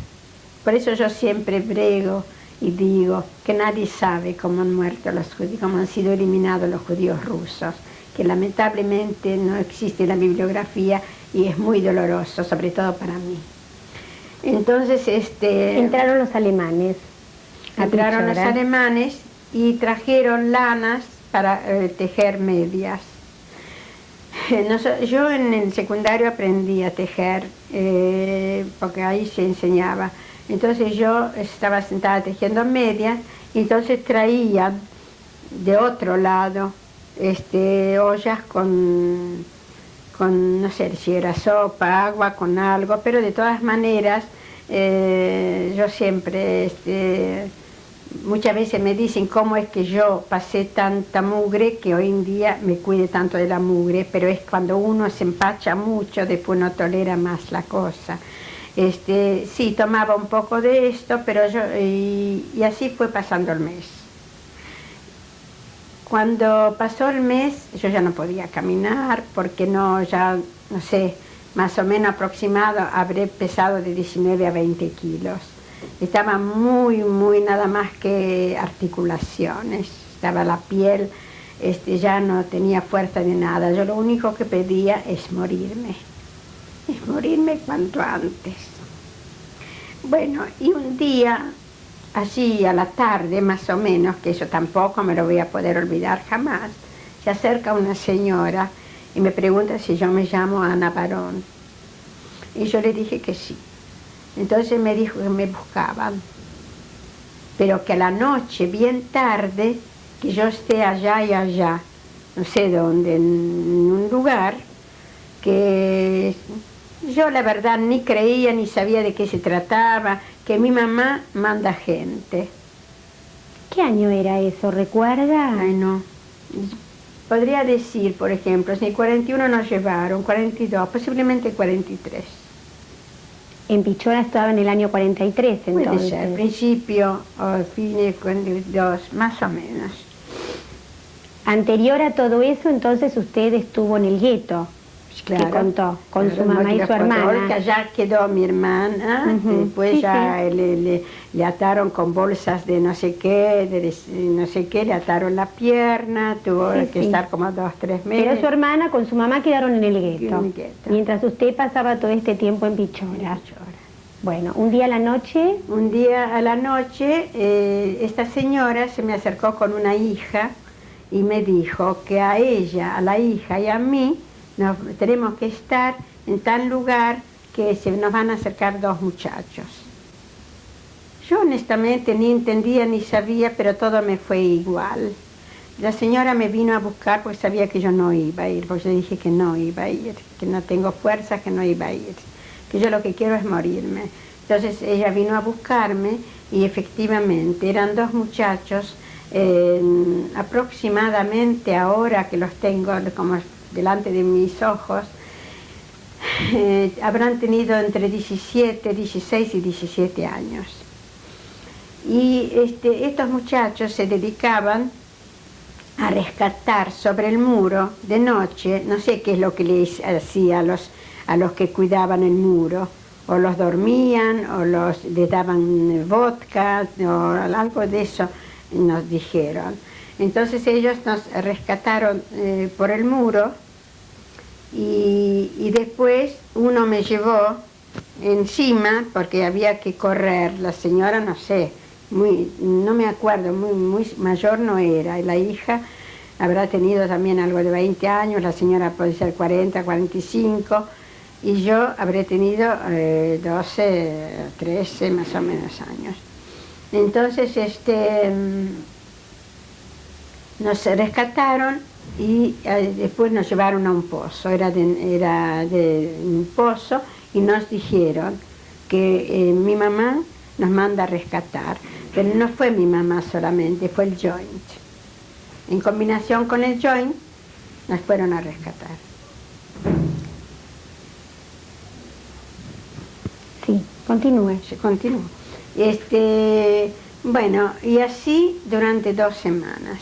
Por eso yo siempre brego y digo que nadie sabe cómo han muerto los judíos, cómo han sido eliminados los judíos rusos, que lamentablemente no existe en la bibliografía y es muy doloroso, sobre todo para mí. Entonces, entraron los alemanes. Entraron los alemanes y trajeron lanas para tejer medias. Yo en el secundario aprendí a tejer, porque ahí se enseñaba. Entonces yo estaba sentada tejiendo medias y entonces traían de otro lado ollas con no sé si era sopa, agua, con algo, pero de todas maneras yo siempre, muchas veces me dicen cómo es que yo pasé tanta mugre que hoy en día me cuide tanto de la mugre, pero es cuando uno se empacha mucho, después no tolera más la cosa. Sí, tomaba un poco de esto, pero y así fue pasando el mes. Cuando pasó el mes, yo ya no podía caminar, porque ya, no sé, más o menos aproximado, habré pesado de 19 a 20 kilos. Estaba muy, muy nada más que articulaciones, estaba la piel, ya no tenía fuerza de nada. Yo lo único que pedía es morirme cuanto antes. Bueno, y un día, así a la tarde más o menos, que eso tampoco me lo voy a poder olvidar jamás, se acerca una señora y me pregunta si yo me llamo Ana Barón. Y yo le dije que sí. Entonces me dijo que me buscaban, pero que a la noche, bien tarde, que yo esté allá y allá, no sé dónde, en un lugar que yo la verdad ni creía ni sabía de qué se trataba, que mi mamá manda gente. ¿Qué año era eso? ¿Recuerda? Ay, no. Podría decir, por ejemplo, si en 41 nos llevaron, 42, posiblemente 43. En Pichora estaba en el año 43, entonces. Puede ser, principio o fines 42, más o menos. Anterior a todo eso, entonces usted estuvo en el gueto. Claro, que contó, con su mamá y su hermana. Que allá quedó mi hermana, después sí, ya sí. Le ataron con bolsas de no sé qué, le ataron la pierna, tuvo que estar como 2 o 3 meses. Pero su hermana con su mamá quedaron en el gueto, mientras usted pasaba todo este tiempo en Pichora. Bueno, un día a la noche... Un día a la noche, esta señora se me acercó con una hija y me dijo que a ella, a la hija y a mí, tenemos que estar en tal lugar que nos van a acercar 2 muchachos. Yo honestamente ni entendía ni sabía, pero todo me fue igual. La señora me vino a buscar porque sabía que yo no iba a ir, porque yo dije que no iba a ir, que no tengo fuerza, que no iba a ir, que yo lo que quiero es morirme. Entonces ella vino a buscarme y efectivamente eran 2 muchachos, aproximadamente ahora que los tengo como delante de mis ojos, habrán tenido entre 17, 16 y 17 años. Y estos muchachos se dedicaban a rescatar sobre el muro de noche, no sé qué es lo que les hacía a los que cuidaban el muro, o los dormían, o les daban vodka, o algo de eso nos dijeron. Entonces ellos nos rescataron por el muro y después uno me llevó encima porque había que correr. La señora, no sé, no me acuerdo, muy mayor no era. Y la hija habrá tenido también algo de 20 años, la señora puede ser 40, 45, y yo habré tenido 12, 13 más o menos años. Entonces nos rescataron y después nos llevaron a un pozo, era de un pozo, y nos dijeron que mi mamá nos manda a rescatar, pero no fue mi mamá solamente, fue el Joint. En combinación con el Joint nos fueron a rescatar. Sí, continúe. Continúo. Bueno, y así durante 2 semanas.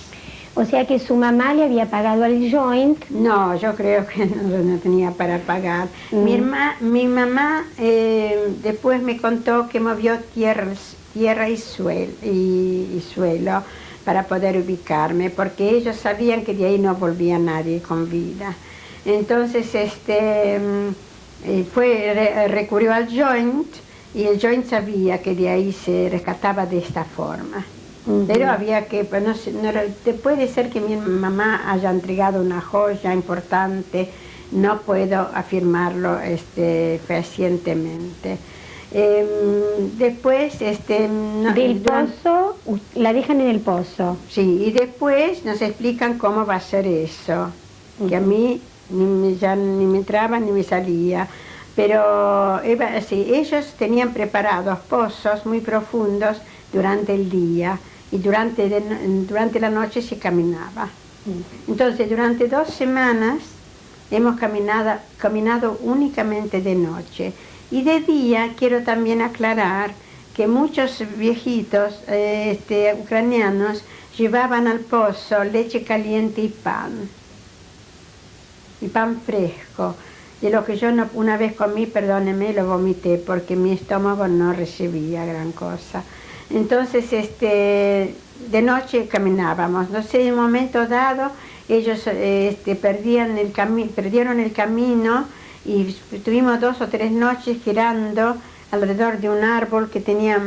O sea que su mamá le había pagado al Joint. No, yo creo que no tenía para pagar. Mi mamá después me contó que movió tierra y suelo para poder ubicarme, porque ellos sabían que de ahí no volvía nadie con vida. Entonces recurrió al Joint, y el Joint sabía que de ahí se rescataba de esta forma. Pero había que, pues, no sé, puede ser que mi mamá haya entregado una joya importante, no puedo afirmarlo fehacientemente. Después, del pozo, la dejan en el pozo. Sí, y después nos explican cómo va a ser eso, que a mí ya ni me entraba ni me salía. Pero sí, ellos tenían preparados pozos muy profundos durante el día, y durante la noche se caminaba. Entonces, durante 2 semanas hemos caminado únicamente de noche. Y de día quiero también aclarar que muchos viejitos ucranianos llevaban al pozo leche caliente y pan fresco. De lo que yo una vez comí, perdóneme, lo vomité porque mi estómago no recibía gran cosa. Entonces, de noche caminábamos. No sé, en un momento dado, ellos perdieron el camino y estuvimos 2 o 3 noches girando alrededor de un árbol que tenía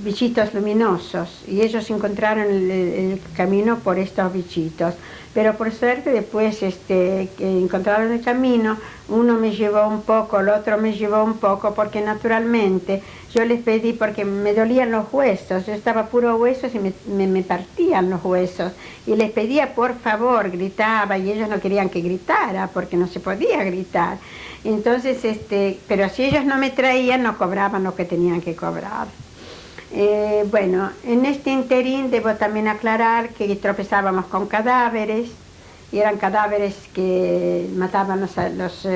bichitos luminosos, y ellos encontraron el camino por estos bichitos. Pero por suerte después que encontraron el camino, uno me llevó un poco, el otro me llevó un poco, porque naturalmente yo les pedí, porque me dolían los huesos, yo estaba puro huesos y me partían los huesos, y les pedía por favor, gritaba, y ellos no querían que gritara porque no se podía gritar. Entonces, pero si ellos no me traían, no cobraban lo que tenían que cobrar. Bueno, en este interín debo también aclarar que tropezábamos con cadáveres, y eran cadáveres que mataban los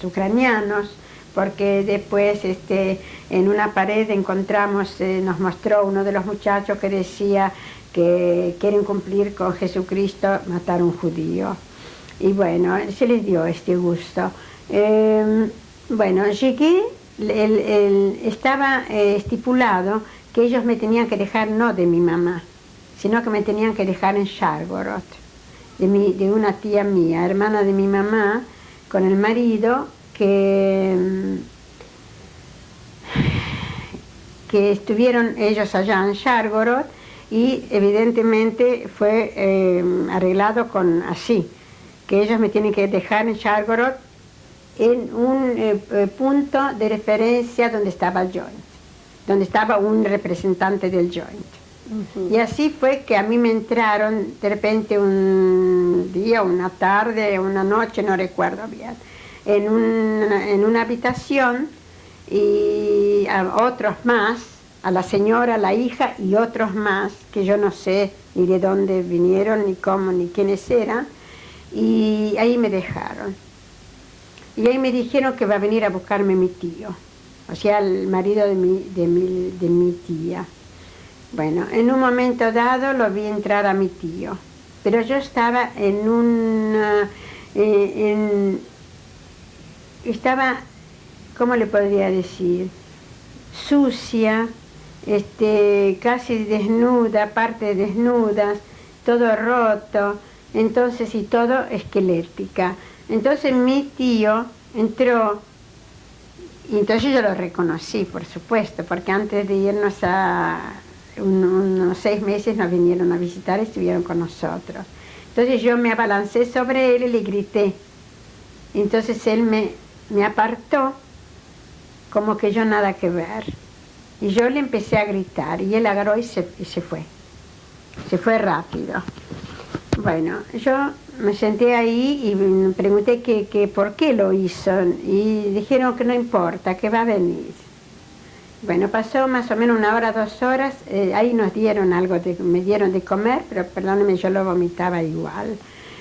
ucranianos, porque después en una pared encontramos, nos mostró uno de los muchachos que decía que quieren cumplir con Jesucristo, matar a un judío. Y bueno, se les dio este gusto. Bueno, llegué. Estaba estipulado que ellos me tenían que dejar no de mi mamá, sino que me tenían que dejar en Shargorod, de una tía mía, hermana de mi mamá, con el marido, que estuvieron ellos allá en Shargorod, y evidentemente fue arreglado así, que ellos me tienen que dejar en Shargorod, en un punto de referencia donde estaba el Joint, donde estaba un representante del Joint. Y así fue que a mí me entraron de repente un día, una tarde, una noche, no recuerdo bien, en una habitación, y a otros más, a la señora, a la hija y otros más, que yo no sé ni de dónde vinieron, ni cómo, ni quiénes eran, y ahí me dejaron. Y ahí me dijeron que va a venir a buscarme mi tío, o sea, el marido de mi tía. Bueno, en un momento dado lo vi entrar a mi tío, pero yo estaba en una... estaba, ¿cómo le podría decir? Sucia, casi desnuda, partes desnudas, todo roto, entonces, y todo esquelética. Entonces mi tío entró, y entonces yo lo reconocí, por supuesto, porque antes de irnos a unos 6 meses nos vinieron a visitar y estuvieron con nosotros. Entonces yo me abalancé sobre él y le grité. Entonces él me apartó, como que yo nada que ver. Y yo le empecé a gritar y él agarró y se fue. Se fue rápido. Bueno, yo me senté ahí y me pregunté que por qué lo hizo y dijeron que no importa, que va a venir. Bueno, pasó más o menos 1 hora, 2 horas, ahí nos dieron algo, me dieron de comer, pero perdónenme, yo lo vomitaba igual.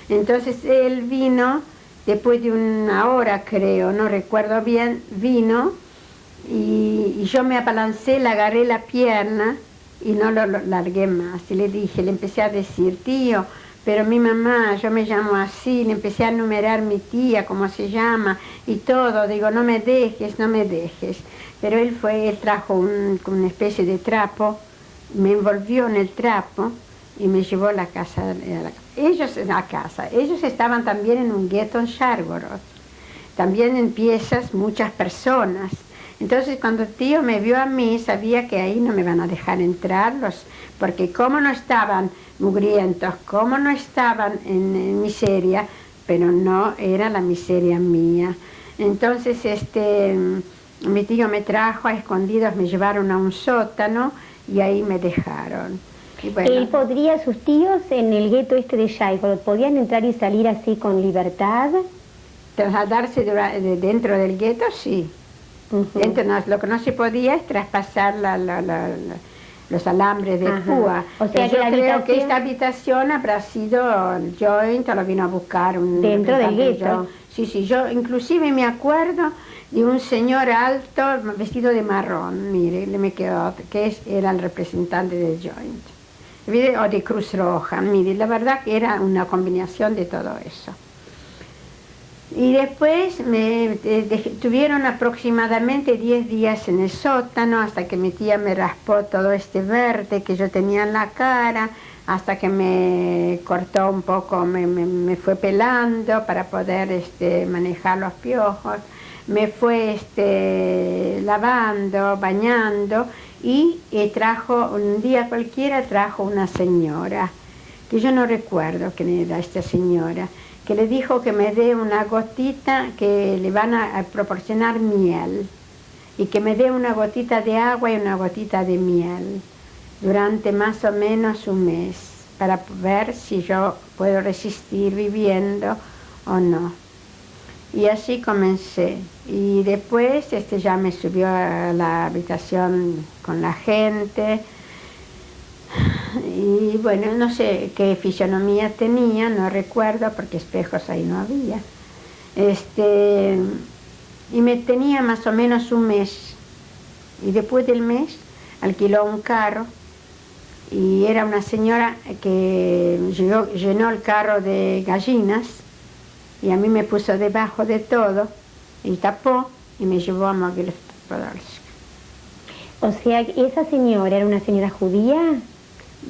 Entonces él vino, después de 1 hora creo, no recuerdo bien, vino y yo me abalancé, le agarré la pierna y no lo largué más. Y le dije, le empecé a decir, tío, pero mi mamá, yo me llamo así, le empecé a enumerar mi tía, cómo se llama, y todo, digo, no me dejes, no me dejes. Pero él trajo una especie de trapo, me envolvió en el trapo y me llevó a la casa. Ellos estaban también en un gueto en Schargorod, también en piezas muchas personas. Entonces cuando el tío me vio a mí, sabía que ahí no me van a dejar entrar, porque como no estaban mugrientos, como no estaban en miseria, pero no era la miseria mía. Entonces mi tío me trajo a escondidas, me llevaron a un sótano y ahí me dejaron. Y bueno, sus tíos en el gueto de Schargorod, ¿podían entrar y salir así con libertad? Trasladarse dentro del gueto, sí. Lo que no se podía es traspasar los alambres de púa. O sea, yo creo que esta habitación habrá sido el Joint, o lo vino a buscar dentro del gueto. Sí, yo inclusive me acuerdo de un señor alto vestido de marrón, mire, me quedó, era el representante del Joint, o de Cruz Roja, mire, la verdad que era una combinación de todo eso. Y después me tuvieron aproximadamente 10 días en el sótano, hasta que mi tía me raspó todo este verde que yo tenía en la cara, hasta que me cortó un poco, me fue pelando para poder manejar los piojos, me fue lavando, bañando, y trajo, un día cualquiera trajo una señora, que yo no recuerdo quién era esta señora, que le dijo que me dé una gotita, que le van a proporcionar miel, y que me dé una gotita de agua y una gotita de miel durante más o menos 1 mes, para ver si yo puedo resistir viviendo o no. Y así comencé. Y después ya me subió a la habitación con la gente. Y bueno, no sé qué fisionomía tenía, no recuerdo, porque espejos ahí no había. Y me tenía más o menos 1 mes. Y después del mes alquiló un carro, y era una señora que llenó el carro de gallinas, y a mí me puso debajo de todo, y tapó, y me llevó a Mogilevsk. O sea, ¿esa señora era una señora judía?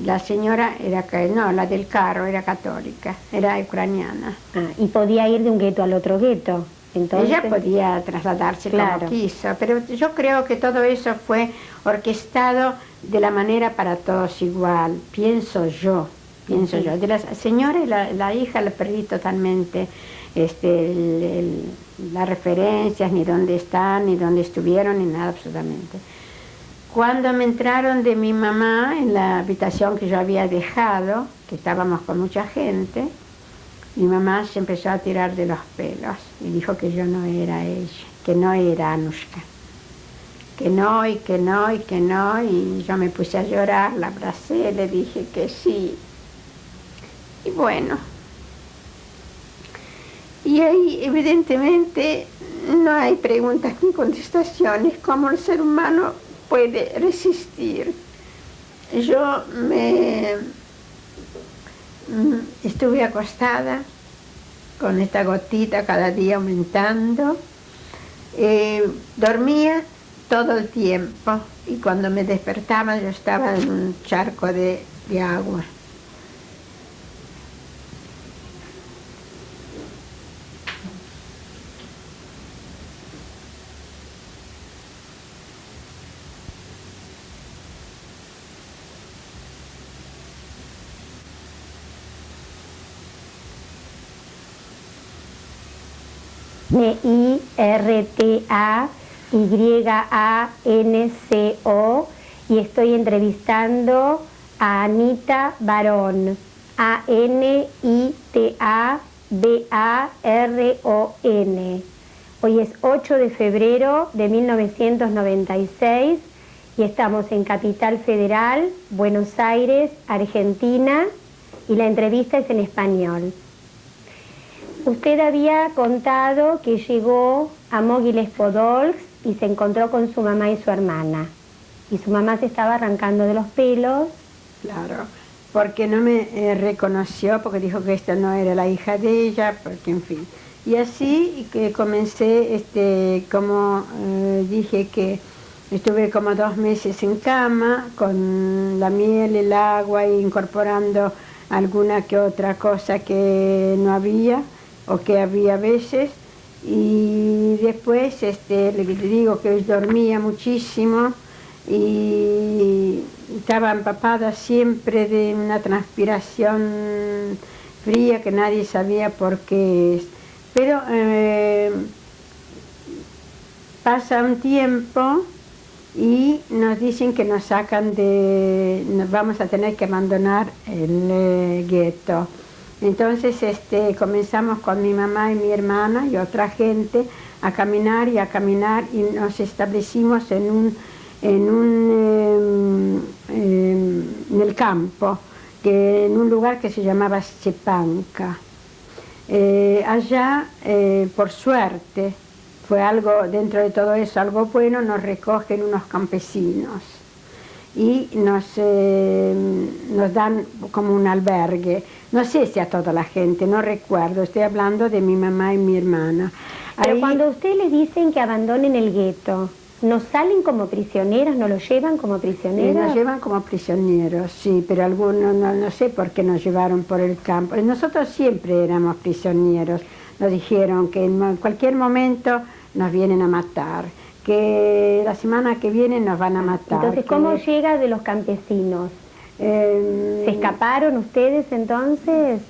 La señora la del carro era católica, era ucraniana. ¿Y podía ir de un gueto al otro gueto? Entonces, ella podía trasladarse como quiso, pero yo creo que todo eso fue orquestado de la manera para todos igual, pienso yo. De la señora y la hija la perdí totalmente, las referencias, ni dónde están, ni dónde estuvieron, ni nada absolutamente. Cuando me entraron de mi mamá en la habitación que yo había dejado, que estábamos con mucha gente, mi mamá se empezó a tirar de los pelos y dijo que yo no era ella, que no era Anushka, que no, y que no, y que no, y yo me puse a llorar, la abracé, le dije que sí. Y bueno, y ahí evidentemente no hay preguntas ni contestaciones, cómo el ser humano puede resistir yo estuve acostada con esta gotita cada día aumentando. Dormía todo el tiempo y cuando me despertaba yo estaba en un charco de agua. Mirta-Yanco y estoy entrevistando a Anita Barón, Anita-Baron. Hoy es 8 de febrero de 1996 y estamos en Capital Federal, Buenos Aires, Argentina, y la entrevista es en español. Usted había contado que llegó a Mogiles Podolsk y se encontró con su mamá y su hermana. Y su mamá se estaba arrancando de los pelos. Claro, porque no me reconoció, porque dijo que esta no era la hija de ella, porque en fin. Y así que comencé, como dije que estuve como 2 meses en cama, con la miel, el agua, e incorporando alguna que otra cosa que no había, o que había a veces, y después le digo que dormía muchísimo y estaba empapada siempre de una transpiración fría que nadie sabía por qué es. Pero pasa un tiempo y nos dicen que nos sacan vamos a tener que abandonar el gueto. Entonces comenzamos con mi mamá y mi hermana y otra gente a caminar y nos establecimos en el campo, en un lugar que se llamaba Stepanka. Allá, por suerte, fue algo, dentro de todo eso, algo bueno, nos recogen unos campesinos y nos dan como un albergue. No sé si a toda la gente, no recuerdo, estoy hablando de mi mamá y mi hermana. Pero Ahí, cuando a usted le dicen que abandonen el gueto, ¿nos salen como prisioneras, nos lo llevan como prisioneras? nos llevan como prisioneros, sí, pero algunos no sé por qué nos llevaron por el campo. Nosotros siempre éramos prisioneros. Nos dijeron que en cualquier momento nos vienen a matar, que la semana que viene nos van a matar. Entonces, ¿cómo llega de los campesinos? ¿Se escaparon ustedes entonces?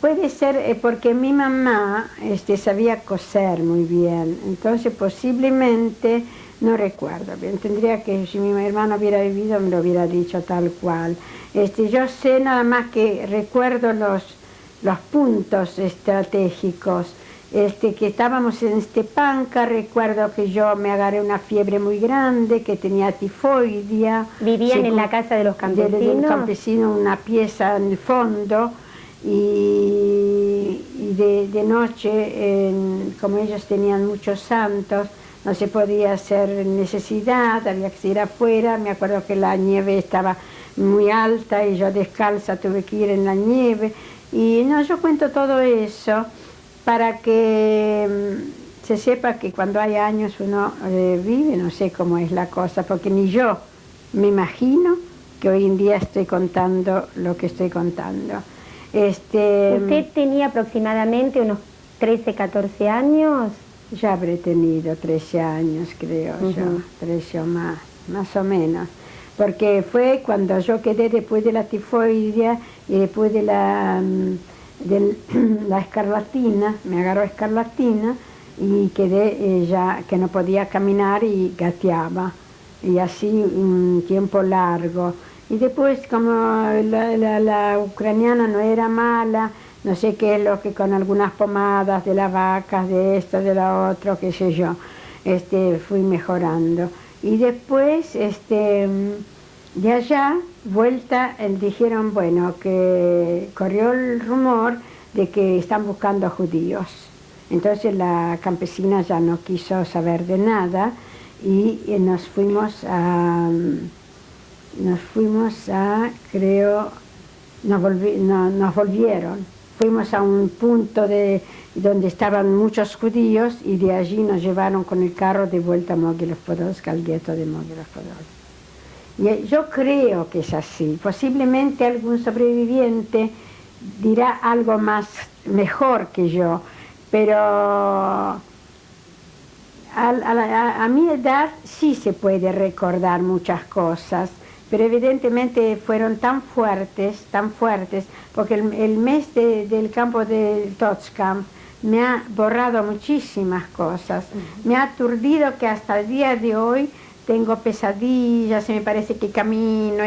Puede ser porque mi mamá sabía coser muy bien, entonces posiblemente, no recuerdo bien, tendría que, si mi hermano hubiera vivido me lo hubiera dicho tal cual. Yo sé nada más que recuerdo los puntos estratégicos. Que estábamos en Stepanka, recuerdo que yo me agarré una fiebre muy grande, que tenía tifoidea. ¿Vivían en la casa de los campesinos? De un campesino, una pieza en el fondo, y de noche, como ellos tenían muchos santos, no se podía hacer necesidad, había que ir afuera. Me acuerdo que la nieve estaba muy alta y yo descalza tuve que ir en la nieve. Y no, yo cuento todo eso para que se sepa que cuando hay años uno vive, no sé cómo es la cosa, porque ni yo me imagino que hoy en día estoy contando lo que estoy contando. ¿Usted tenía aproximadamente unos 13, 14 años? Ya habré tenido 13 años, creo yo, 13 o más o menos. Porque fue cuando yo quedé después de la tifoidea y después de la escarlatina, me agarró escarlatina y quedé ya que no podía caminar y gateaba, y así un tiempo largo. Y después, como la ucraniana no era mala, no sé qué es lo que con algunas pomadas de las vacas, de esto, de lo otro, qué sé yo, fui mejorando. Y después, de allá, vuelta, dijeron, bueno, que corrió el rumor de que están buscando judíos. Entonces la campesina ya no quiso saber de nada y nos fuimos a nos fuimos a, creo, nos volvieron. Fuimos a un punto donde estaban muchos judíos y de allí nos llevaron con el carro de vuelta a Mogilov-Podolsk, al gueto de Mogilov-Podolsk. Y yo creo que es así. Posiblemente algún sobreviviente dirá algo mejor que yo, pero a mi edad sí se puede recordar muchas cosas, pero evidentemente fueron tan fuertes, porque el mes del campo de Totzkamp me ha borrado muchísimas cosas, me ha aturdido que hasta el día de hoy tengo pesadillas, y me parece que camino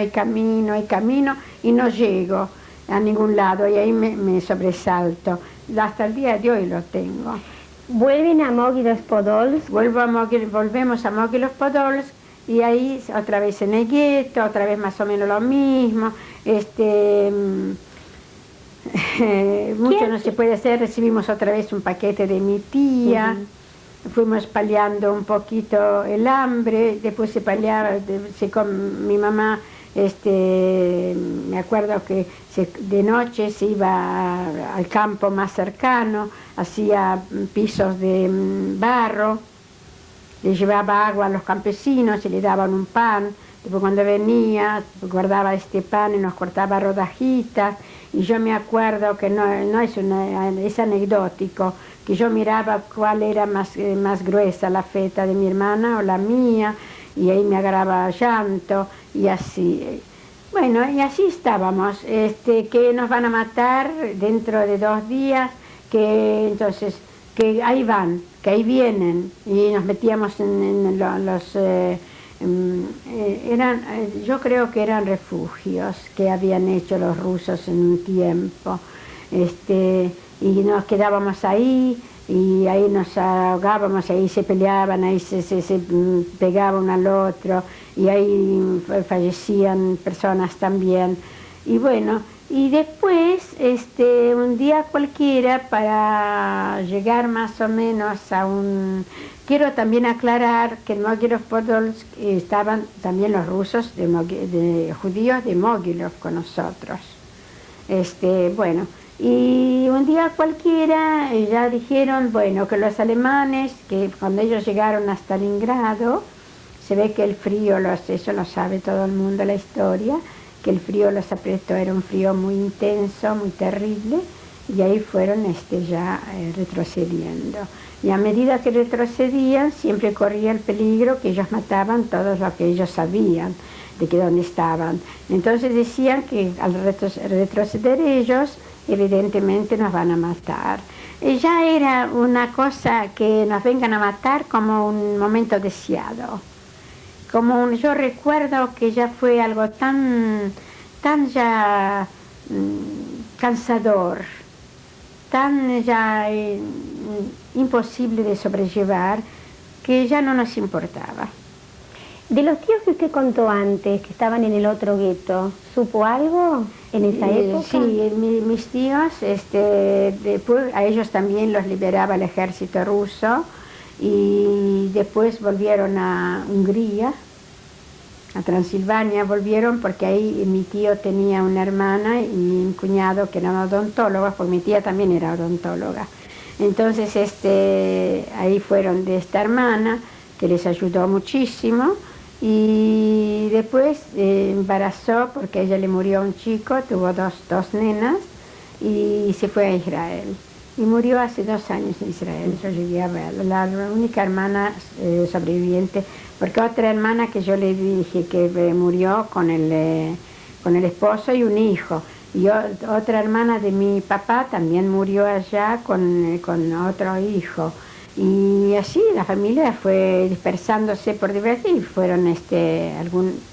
y no llego a ningún lado, y ahí me sobresalto. Hasta el día de hoy lo tengo. ¿Vuelven a Mogilov-Podolsk? Volvemos a Mogilov-Podolsk y ahí otra vez en el gueto, otra vez más o menos lo mismo. Mucho no se puede hacer, recibimos otra vez un paquete de mi tía. Fuimos paliando un poquito el hambre, después se paliaba, mi mamá, me acuerdo que de noche se iba al campo más cercano, hacía pisos de barro, le llevaba agua a los campesinos y le daban un pan. Después cuando venía, guardaba este pan y nos cortaba rodajitas. Y yo me acuerdo que no es anecdótico, que yo miraba cuál era más gruesa, la feta de mi hermana o la mía, y ahí me agarraba llanto, y así. Bueno, y así estábamos, que nos van a matar dentro de 2 días, que ahí van, que ahí vienen, y nos metíamos en los... yo creo que eran refugios que habían hecho los rusos en un tiempo, y nos quedábamos ahí, y ahí nos ahogábamos, ahí se peleaban, ahí se pegaban al otro, y ahí fallecían personas también. Y bueno, y después, un día cualquiera, para llegar más o menos a un... Quiero también aclarar que en Mogilov-Podolsk estaban también los rusos judíos de Mogilov con nosotros. Bueno, y un día cualquiera ya dijeron, bueno, que los alemanes, que cuando ellos llegaron a Stalingrado, se ve que el frío, eso lo sabe todo el mundo la historia, que el frío los apretó, era un frío muy intenso, muy terrible, y ahí fueron ya retrocediendo. Y a medida que retrocedían, siempre corría el peligro que ellos mataban todos los que ellos sabían de que dónde estaban. Entonces decían que al retroceder ellos, evidentemente nos van a matar. Ya era una cosa que nos vengan a matar como un momento deseado. Yo recuerdo que ya fue algo tan ya cansador, tan ya imposible de sobrellevar, que ya no nos importaba. De los tíos que usted contó antes, que estaban en el otro gueto, ¿supo algo en esa época? Sí, mis tíos, después a ellos también los liberaba el ejército ruso, y después volvieron a Hungría, a Transilvania volvieron, porque ahí mi tío tenía una hermana y un cuñado que eran odontólogos, porque mi tía también era odontóloga. Entonces ahí fueron de esta hermana, que les ayudó muchísimo, y después embarazó, porque a ella le murió un chico, tuvo dos nenas, y se fue a Israel. Y murió hace 2 años en Israel. Yo llegué a verla, la única hermana sobreviviente, porque otra hermana que yo le dije que murió con el esposo y un hijo. Y otra hermana de mi papá también murió allá con otro hijo. Y así la familia fue dispersándose por diversos, y fueron,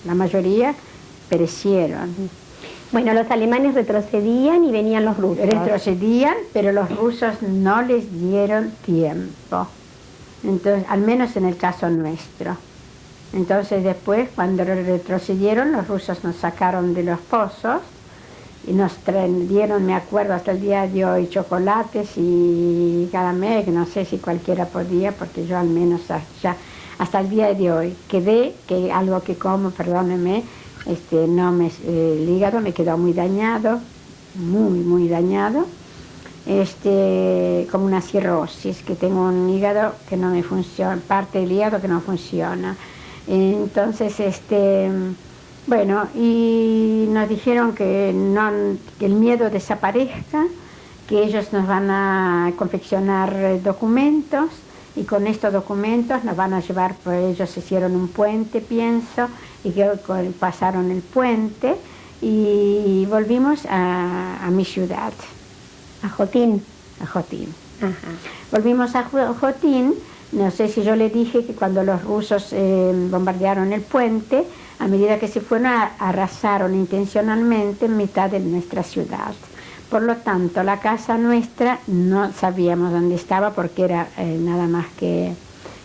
la mayoría perecieron. Bueno, los alemanes retrocedían y venían los rusos. Retrocedían, pero los rusos no les dieron tiempo. Entonces, al menos en el caso nuestro. Entonces después, cuando retrocedieron, los rusos nos sacaron de los pozos y nos dieron, me acuerdo hasta el día de hoy, chocolates y caramel, no sé si cualquiera podía, porque yo al menos hasta el día de hoy quedé, que algo que como, perdónenme, el hígado me quedó muy dañado, muy dañado, como una cirrosis, que tengo un hígado que no me funciona, parte del hígado que no funciona. Entonces, bueno, y nos dijeron que el miedo desaparezca, que ellos nos van a confeccionar documentos, y con estos documentos nos van a llevar, pues ellos hicieron un puente, pienso, y que pasaron el puente, y volvimos a mi ciudad. ¿A Jotín? A Jotín. Ajá. Volvimos a Jotín. No sé si yo le dije que cuando los rusos bombardearon el puente, a medida que se fueron, arrasaron intencionalmente mitad de nuestra ciudad. Por lo tanto, la casa nuestra no sabíamos dónde estaba porque era nada más que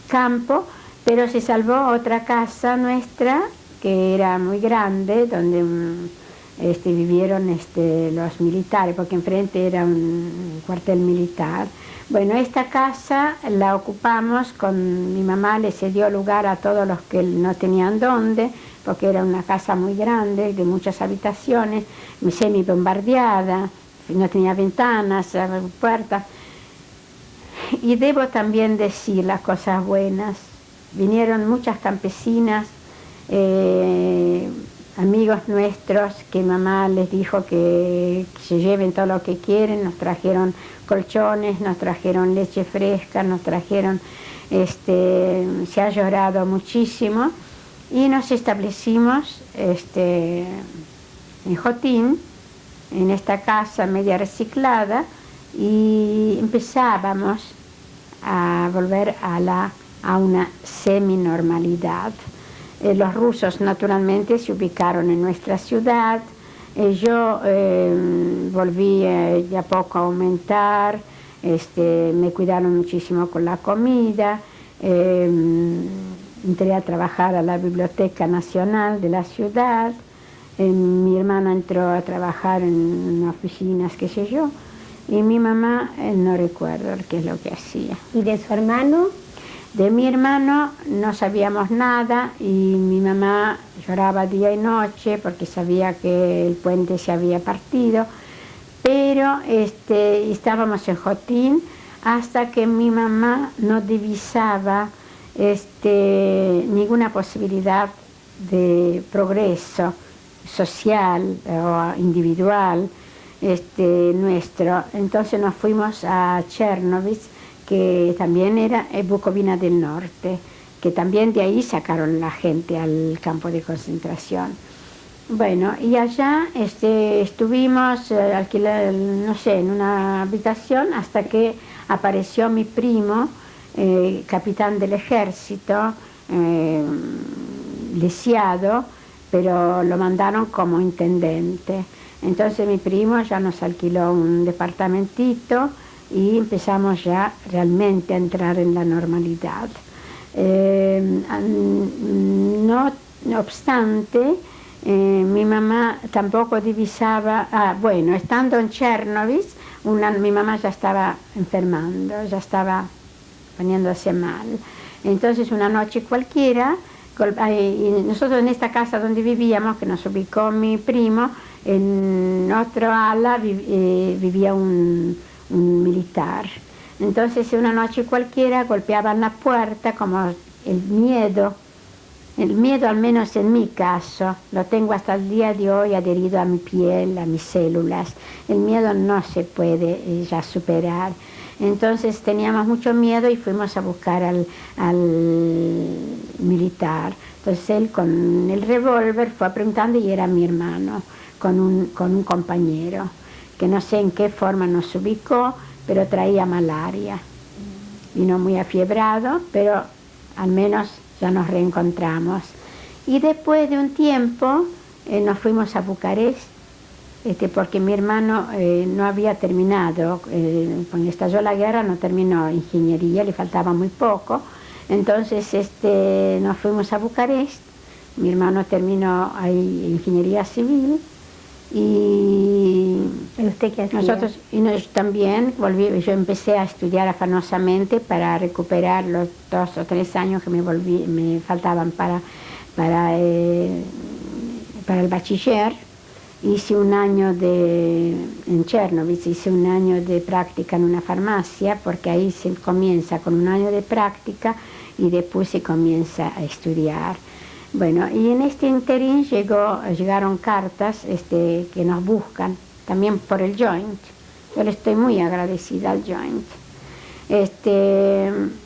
campo, pero se salvó otra casa nuestra que era muy grande, donde vivieron los militares, porque enfrente era un cuartel militar. Bueno, esta casa la ocupamos, mi mamá le cedió lugar a todos los que no tenían dónde, porque era una casa muy grande, de muchas habitaciones, semi bombardeada, no tenía ventanas, puertas. Y debo también decir las cosas buenas. Vinieron muchas campesinas, amigos nuestros, que mamá les dijo que se lleven todo lo que quieren. Nos trajeron colchones, nos trajeron leche fresca, nos trajeron, se ha llorado muchísimo, y nos establecimos en Jotín, en esta casa media reciclada, y empezábamos a volver a una semi-normalidad. Los rusos naturalmente se ubicaron en nuestra ciudad. Yo volví ya poco a aumentar, me cuidaron muchísimo con la comida, entré a trabajar a la Biblioteca Nacional de la ciudad, mi hermana entró a trabajar en oficinas, qué sé yo, y mi mamá no recuerdo qué es lo que hacía. ¿Y de su hermano? De mi hermano no sabíamos nada, y mi mamá lloraba día y noche porque sabía que el puente se había partido, pero estábamos en Jotín hasta que mi mamá no divisaba ninguna posibilidad de progreso social o individual nuestro. Entonces nos fuimos a Chernobyl, que también era Bucovina del Norte, que también de ahí sacaron la gente al campo de concentración. Bueno, y allá estuvimos alquilados, no sé, en una habitación, hasta que apareció mi primo, capitán del ejército, lisiado, pero lo mandaron como intendente. Entonces mi primo ya nos alquiló un departamentito, y empezamos ya realmente a entrar en la normalidad. No obstante, mi mamá tampoco divisaba, bueno, estando en Chernobyl, mi mamá ya estaba enfermando, ya estaba poniéndose mal. Entonces una noche cualquiera, y nosotros en esta casa donde vivíamos, que nos ubicó mi primo, en otro ala vivía un militar. Entonces una noche cualquiera golpeaban la puerta, como el miedo al menos en mi caso, lo tengo hasta el día de hoy adherido a mi piel, a mis células. El miedo no se puede ya superar. Entonces teníamos mucho miedo y fuimos a buscar al militar. Entonces él con el revólver fue preguntando, y era mi hermano con un compañero, que no sé en qué forma nos ubicó, pero traía malaria. Vino muy afiebrado, pero al menos ya nos reencontramos. Y después de un tiempo nos fuimos a Bucarest, porque mi hermano no había terminado, cuando estalló la guerra no terminó ingeniería, le faltaba muy poco. Entonces nos fuimos a Bucarest, mi hermano terminó ahí ingeniería civil, y ¿Usted qué hacía? nosotros también yo empecé a estudiar afanosamente para recuperar los 2 o 3 años que me faltaban para para el bachiller. Hice un año en Chernobyl, hice un año de práctica en una farmacia, porque ahí se comienza con un año de práctica y después se comienza a estudiar. Bueno, y en este interín llegaron cartas que nos buscan, también por el Joint. Yo le estoy muy agradecida al Joint.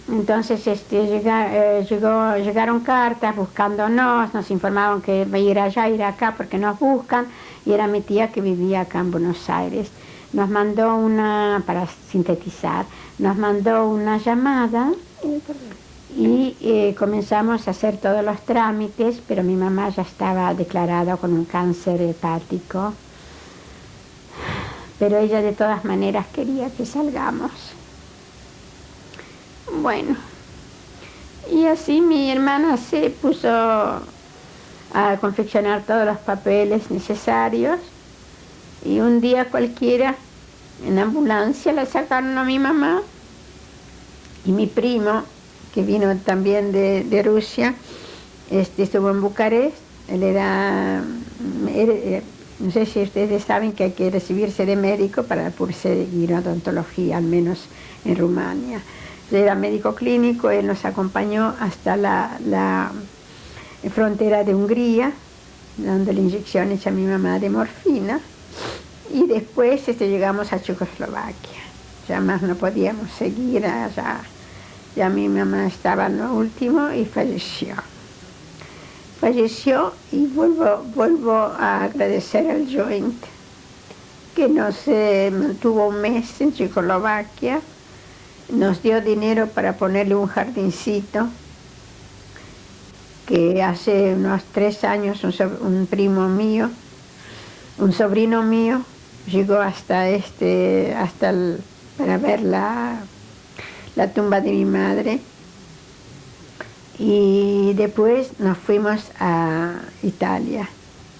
Entonces llegaron cartas buscándonos, nos informaron que iba a ir allá, ir acá, porque nos buscan, y era mi tía que vivía acá en Buenos Aires. Nos mandó para sintetizar, nos mandó una llamada y comenzamos a hacer todos los trámites, pero mi mamá ya estaba declarada con un cáncer hepático, pero ella de todas maneras quería que salgamos. Bueno, y así mi hermana se puso a confeccionar todos los papeles necesarios, y un día cualquiera en ambulancia la sacaron a mi mamá, y mi primo, que vino también de Rusia, estuvo en Bucarest. Él era, no sé si ustedes saben que hay que recibirse de médico para poder seguir odontología, al menos en Rumania. Era médico clínico, él nos acompañó hasta la frontera de Hungría, dándole inyecciones a mi mamá de morfina, y después llegamos a Checoslovaquia. Ya más no podíamos seguir allá. Ya mi mamá estaba en lo último y falleció. Falleció, y vuelvo a agradecer al Joint, que nos mantuvo un mes en Checoslovaquia, nos dio dinero para ponerle un jardincito, que hace unos 3 años un primo mío, un sobrino mío, llegó para ver la tumba de mi madre, y después nos fuimos a Italia.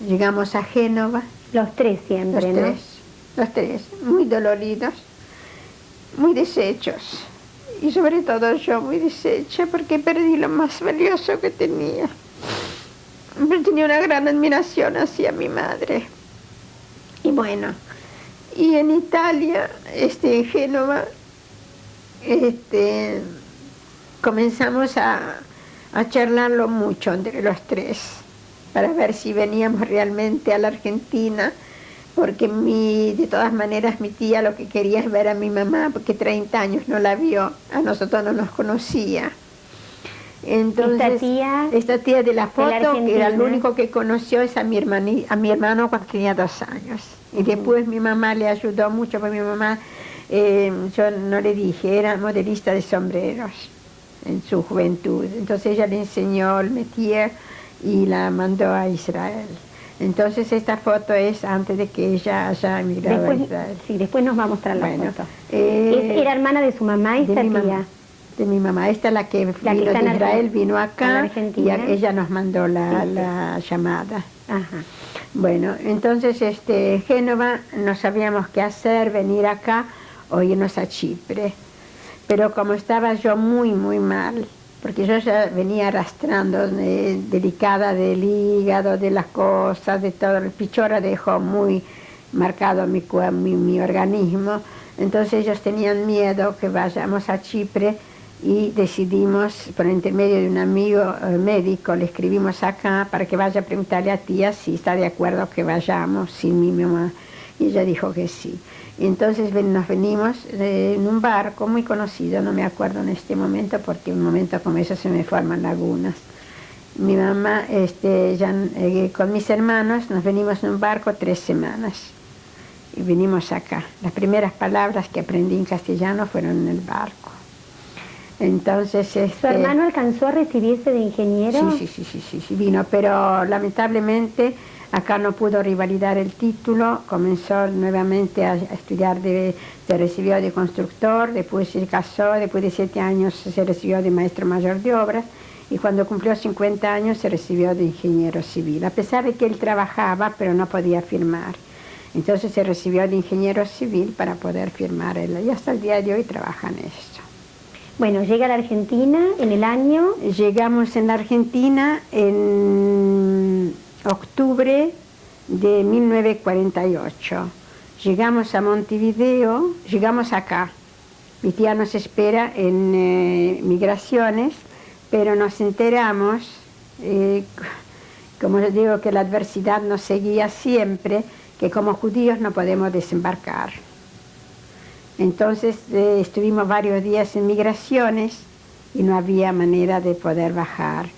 Llegamos a Génova. Los tres siempre, Los tres, muy doloridos, muy deshechos, y sobre todo yo muy deshecha, porque perdí lo más valioso que tenía. Pero tenía una gran admiración hacia mi madre. Y bueno, y en Italia, en Génova, comenzamos a charlarlo mucho entre los tres, para ver si veníamos realmente a la Argentina, porque de todas maneras mi tía lo que quería es ver a mi mamá, porque 30 años no la vio, a nosotros no nos conocía. Entonces, esta tía de la foto, que era el único que conoció, es a mi hermano cuando tenía 2 años. Y después mi mamá le ayudó mucho, porque mi mamá, yo no le dije, era modelista de sombreros en su juventud. Entonces ella le enseñó el métier y la mandó a Israel. Entonces esta foto es antes de que ella haya emigrado a Israel. Sí, después nos va a mostrar la foto. ¿Era hermana de su mamá esta tía? De mi mamá. Esta es la que vino de Israel, vino acá, y ella nos mandó la llamada. Ajá. Bueno, entonces Génova no sabíamos qué hacer, venir acá o irnos a Chipre. Pero como estaba yo muy, muy mal, porque yo ya venía arrastrando, delicada del hígado, de las cosas, de todo, el pichora dejó muy marcado mi organismo, entonces ellos tenían miedo que vayamos a Chipre, y decidimos, por intermedio de un amigo médico, le escribimos acá para que vaya a preguntarle a tía si está de acuerdo que vayamos sin mi mamá, y ella dijo que sí. Y entonces nos venimos en un barco muy conocido, no me acuerdo en este momento, porque en un momento como eso se me forman lagunas. Mi mamá, con mis hermanos, nos venimos en un barco 3 semanas, y vinimos acá. Las primeras palabras que aprendí en castellano fueron en el barco. Entonces, ¿Su hermano alcanzó a recibirse de ingeniero? Sí, vino, pero lamentablemente acá no pudo revalidar el título, comenzó nuevamente a estudiar, se recibió de constructor, después se casó, después de 7 años se recibió de maestro mayor de obras, y cuando cumplió 50 años se recibió de ingeniero civil, a pesar de que él trabajaba, pero no podía firmar. Entonces se recibió de ingeniero civil para poder firmar él, y hasta el día de hoy trabaja en esto. Bueno, llega a la Argentina en el año... Llegamos en la Argentina en octubre de 1948. Llegamos a Montevideo, llegamos acá. Mi tía nos espera en Migraciones, pero nos enteramos, como les digo, que la adversidad nos seguía siempre, que como judíos no podemos desembarcar. Entonces estuvimos varios días en Migraciones y no había manera de poder bajar.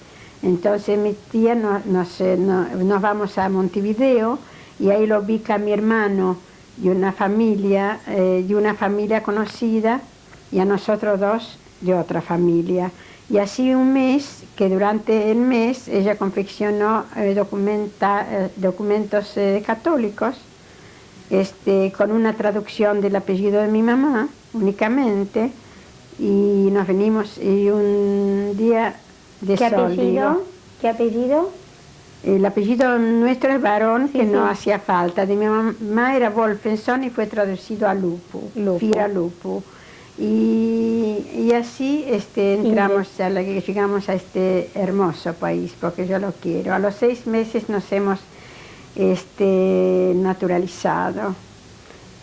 Entonces mi tía nos vamos a Montevideo y ahí lo ubica mi hermano y una familia conocida, y a nosotros dos de otra familia. Y así un mes, que durante el mes ella confeccionó documentos católicos, con una traducción del apellido de mi mamá únicamente, y nos venimos y un día de ¿Qué sol. apellido? ¿Qué apellido? El apellido nuestro es Barón, Sí, que no sí. hacía falta. De mi mamá era Wolfenson y fue traducido a Lupu, Fira Lupu. Y así llegamos a este hermoso país, porque yo lo quiero. A los 6 meses nos hemos naturalizado.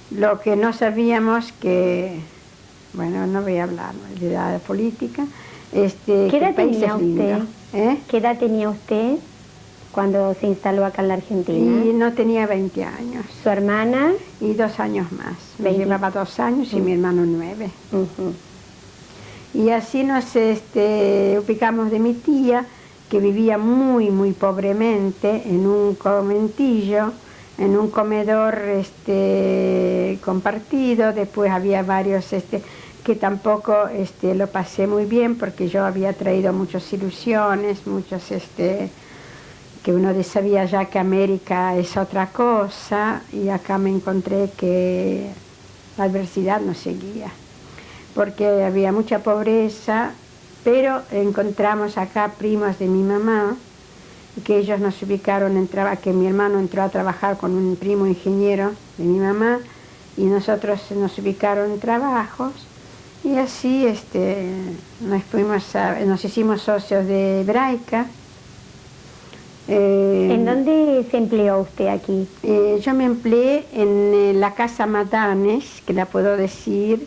Lo que no sabíamos que, bueno, no voy a hablar de la política, ¿Qué edad país tenía es lindo. usted? ¿Qué edad tenía usted cuando se instaló acá en la Argentina? Y no tenía 20 años. ¿Su hermana? Y 2 años más. Me 20. llevaba 2 años y mi hermano 9. Ujú. Y así nos ubicamos de mi tía, que vivía muy, muy pobremente en un conventillo, en un comedor compartido. Después había varios que tampoco lo pasé muy bien, porque yo había traído muchas ilusiones, muchos que uno sabía ya que América es otra cosa, y acá me encontré que la adversidad nos seguía, porque había mucha pobreza, pero encontramos acá primos de mi mamá, que ellos nos ubicaron que mi hermano entró a trabajar con un primo ingeniero de mi mamá, y nosotros nos ubicaron en trabajos, y así nos hicimos socios de Hebraica. ¿En dónde se empleó usted aquí? Yo me empleé en la Casa Matanes, que la puedo decir.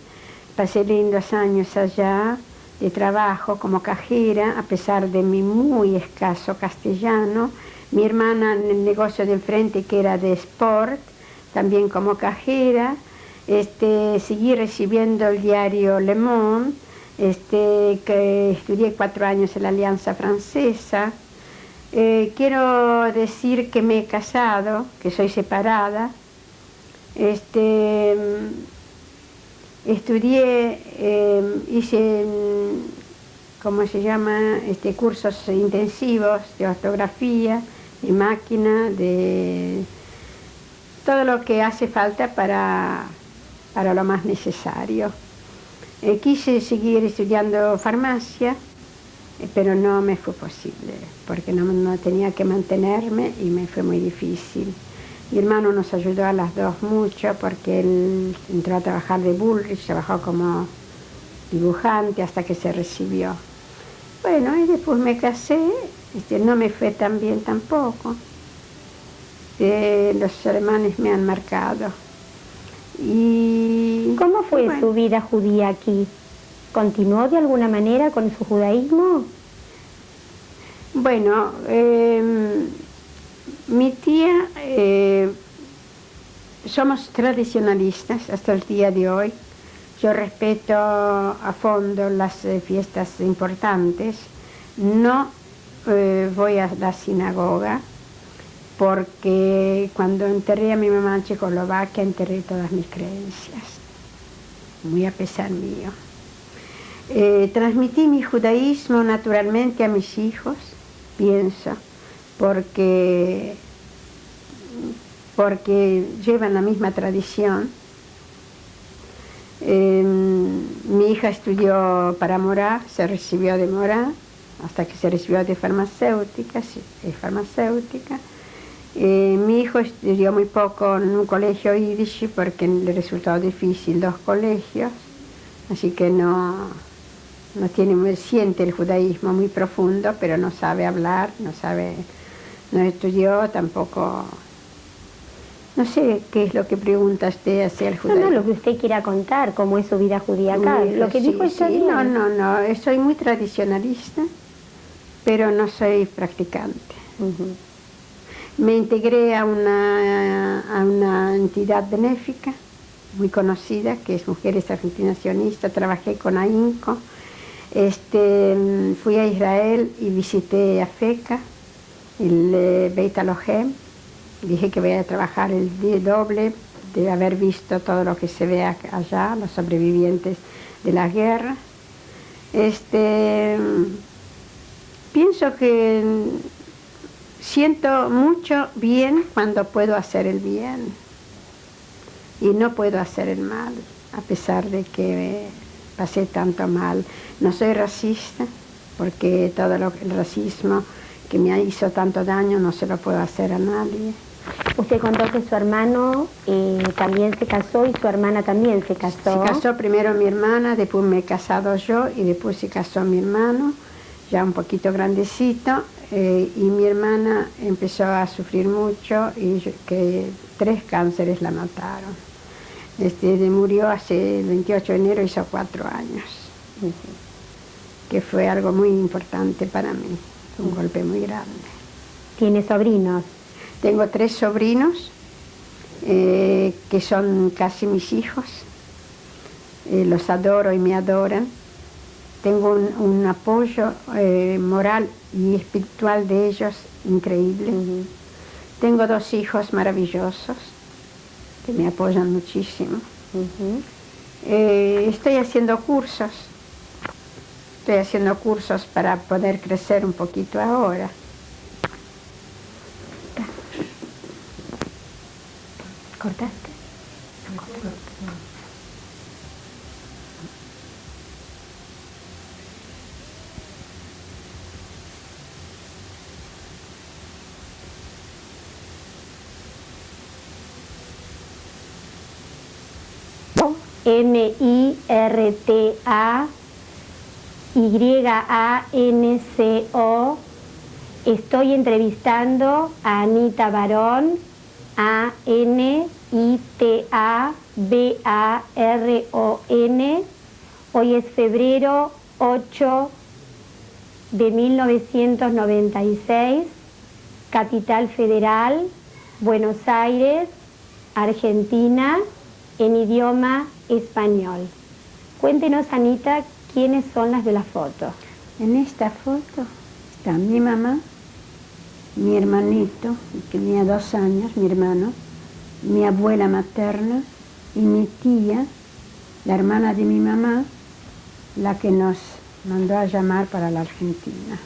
Pasé lindos años allá de trabajo como cajera, a pesar de mi muy escaso castellano. Mi hermana en el negocio de enfrente, que era de sport, también como cajera. Seguí recibiendo el diario Le Monde, que estudié 4 años en la Alianza Francesa. Quiero decir que me he casado, que soy separada. Estudié, hice, ¿cómo se llama? Cursos intensivos de ortografía, de máquina, de todo lo que hace falta para lo más necesario. Quise seguir estudiando farmacia, pero no me fue posible, porque no tenía que mantenerme y me fue muy difícil. Mi hermano nos ayudó a las dos mucho, porque él entró a trabajar de Bullrich, trabajó como dibujante hasta que se recibió. Bueno, y después me casé, no me fue tan bien tampoco. Los alemanes me han marcado. Y ¿Cómo fue bueno, su vida judía aquí? ¿Continuó de alguna manera con su judaísmo? Bueno, mi tía, somos tradicionalistas hasta el día de hoy. Yo respeto a fondo las fiestas importantes. No voy a la sinagoga, porque cuando enterré a mi mamá en Checoslovaquia enterré todas mis creencias, muy a pesar mío. Transmití mi judaísmo naturalmente a mis hijos, pienso, porque llevan la misma tradición. Mi hija estudió para Morá, se recibió de Morá, hasta que se recibió de farmacéutica, es farmacéutica. Mi hijo estudió muy poco en un colegio yiddish, porque le resultó difícil 2 colegios, así que siente el judaísmo muy profundo, pero no sabe hablar, no sabe no estudió tampoco. No sé qué es lo que pregunta usted hacia el judaísmo. No, lo que usted quiera contar, cómo es su vida judía acá. Lo que dijo está bien. No, soy muy tradicionalista, pero no soy practicante. Me integré a una entidad benéfica muy conocida, que es Mujeres Argentinas Sionistas. Trabajé con AINCO. Fui a Israel y visité a FECA, el Beit Alohem. Dije que voy a trabajar el día doble de haber visto todo lo que se ve allá, los sobrevivientes de la guerra. Pienso que siento mucho bien cuando puedo hacer el bien y no puedo hacer el mal, a pesar de que pasé tanto mal. No soy racista, porque todo el racismo que me hizo tanto daño no se lo puedo hacer a nadie. Usted contó que su hermano también se casó y su hermana también se casó. Se casó primero mi hermana, después me he casado yo y después se casó mi hermano, ya un poquito grandecito, y mi hermana empezó a sufrir mucho y que 3 cánceres la mataron. Murió hace el 28 de enero, hizo 4 años, que fue algo muy importante para mí, un golpe muy grande. ¿Tiene sobrinos? Tengo 3 sobrinos que son casi mis hijos. Los adoro y me adoran. Tengo un apoyo moral y espiritual de ellos increíble. Tengo 2 hijos maravillosos que me apoyan muchísimo. Estoy haciendo cursos. Estoy haciendo cursos para poder crecer un poquito ahora. ¿Cortaste? MIRTAYANCO. Estoy entrevistando a Anita Barón, ANITABARON. Hoy es febrero 8 de 1996, Capital Federal, Buenos Aires, Argentina, en idioma español. Cuéntenos, Anita, ¿quiénes son las de la foto? En esta foto está mi mamá, mi hermanito, que tenía 2 años, mi hermano, mi abuela materna y mi tía, la hermana de mi mamá, la que nos mandó a llamar para la Argentina.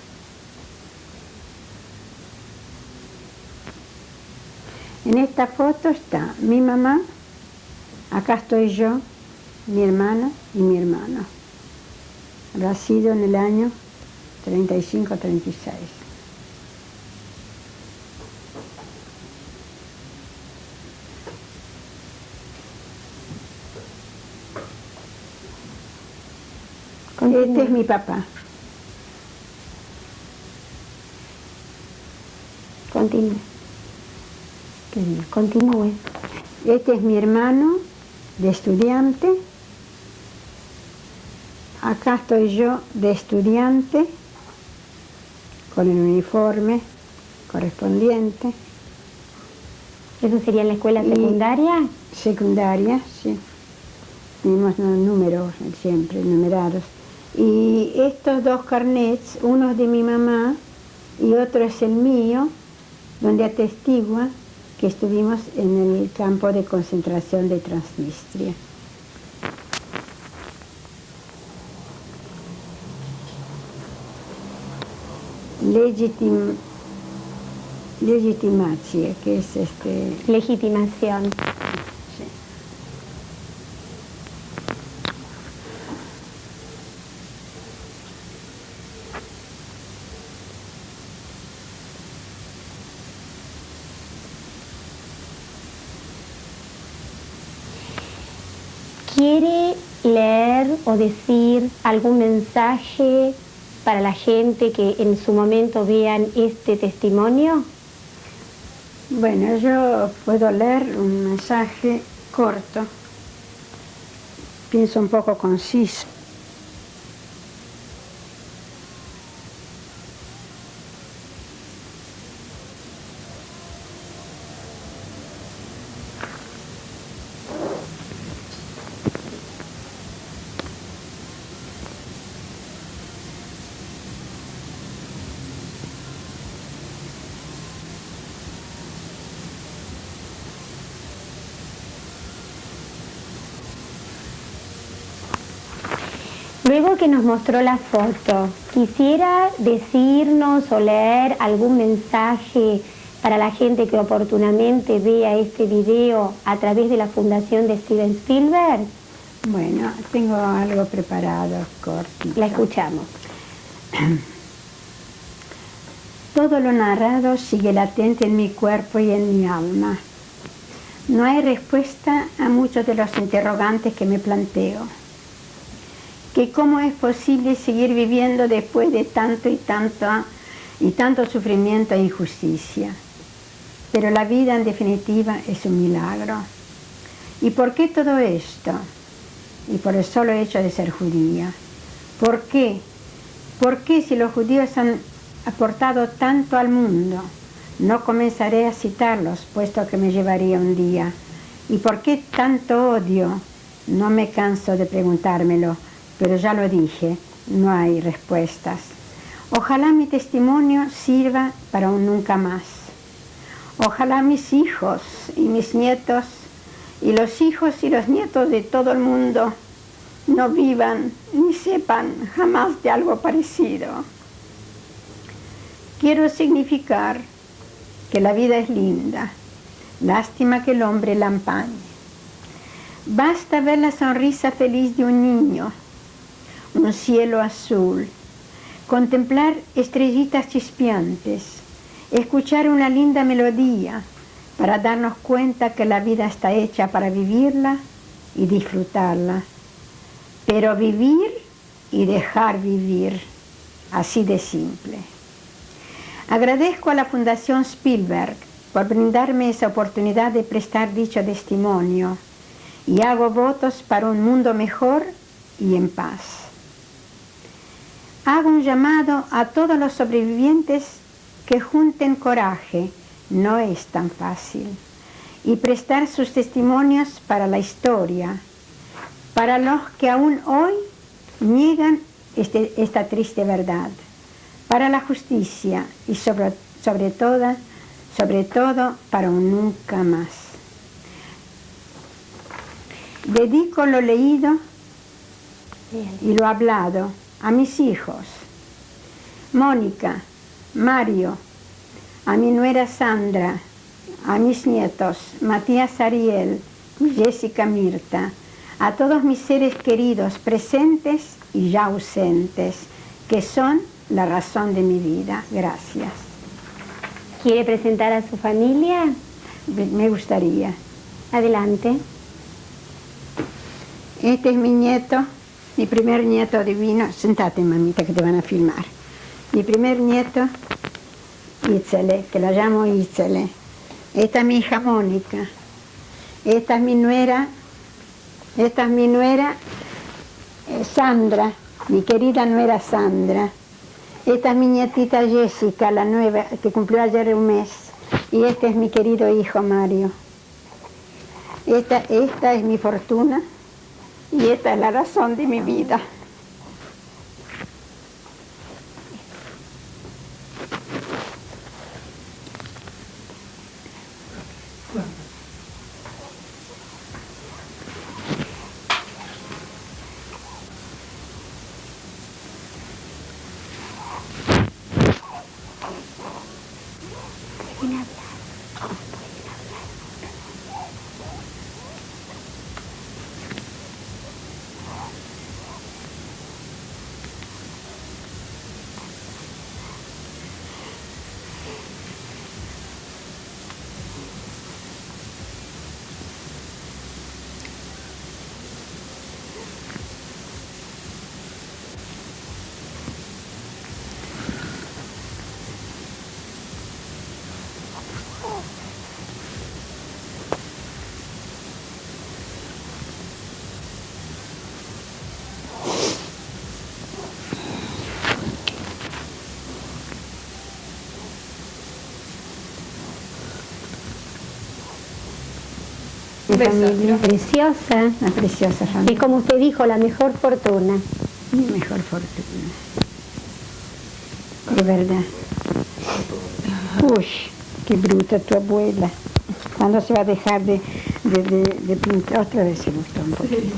En esta foto está mi mamá, acá estoy yo, mi hermana y mi hermano. Habrá sido en el año 35-36. Este es mi papá. Continúe. Continúe. Este es mi hermano de estudiante. Acá estoy yo de estudiante con el uniforme correspondiente. ¿Eso sería en la escuela secundaria? Secundaria, sí. Tenemos números siempre, numerados. Y estos 2 carnets, uno es de mi mamá y otro es el mío, donde atestigua que estuvimos en el campo de concentración de Transnistria. Legitimacia, que es Legitimación. Sí. ¿Quiere leer o decir algún mensaje para la gente que en su momento vean este testimonio? Bueno, yo puedo leer un mensaje corto, pienso un poco conciso. Luego que nos mostró la foto, quisiera decirnos o leer algún mensaje para la gente que oportunamente vea este video a través de la fundación de Steven Spielberg. Bueno, tengo algo preparado, cortito. La escuchamos. Todo lo narrado sigue latente en mi cuerpo y en mi alma. No hay respuesta a muchos de los interrogantes que me planteo. Que cómo es posible seguir viviendo después de tanto y tanto sufrimiento e injusticia. Pero la vida en definitiva es un milagro. ¿Y por qué todo esto? Y por el solo hecho de ser judía. ¿Por qué? ¿Por qué si los judíos han aportado tanto al mundo? No comenzaré a citarlos, puesto que me llevaría un día. ¿Y por qué tanto odio? No me canso de preguntármelo. Pero ya lo dije, no hay respuestas. Ojalá mi testimonio sirva para un nunca más. Ojalá mis hijos y mis nietos y los hijos y los nietos de todo el mundo no vivan ni sepan jamás de algo parecido. Quiero significar que la vida es linda. Lástima que el hombre la empañe. Basta ver la sonrisa feliz de un niño, un cielo azul, contemplar estrellitas chispeantes, escuchar una linda melodía para darnos cuenta que la vida está hecha para vivirla y disfrutarla. Pero vivir y dejar vivir, así de simple. Agradezco a la Fundación Spielberg por brindarme esa oportunidad de prestar dicho testimonio y hago votos para un mundo mejor y en paz. Hago un llamado a todos los sobrevivientes que junten coraje, no es tan fácil, y prestar sus testimonios para la historia, para los que aún hoy niegan esta triste verdad, para la justicia y sobre todo para un nunca más. Dedico lo leído y lo hablado a mis hijos, Mónica, Mario, a mi nuera Sandra, a mis nietos, Matías Ariel y Jessica Mirta, a todos mis seres queridos presentes y ya ausentes, que son la razón de mi vida. Gracias. ¿Quiere presentar a su familia? Me gustaría. Adelante. Este es mi nieto, mi primer nieto divino. Sentate, mamita, que te van a filmar. Mi primer nieto, Itzele, que la llamo Itzele. Esta es mi hija Mónica. Esta es mi nuera. Sandra, mi querida nuera Sandra. Esta es mi nietita Jessica, la nueva, que cumplió ayer un mes. Y este es mi querido hijo Mario. Esta es mi fortuna. Y esta es la razón de mi vida. familia. Preciosa. Una preciosa Y familia. como usted dijo, la mejor fortuna. Mi mejor fortuna. De verdad. Uy, qué bruta tu abuela. ¿Cuándo se va a dejar de pintar? Otra vez se gustó un poquito.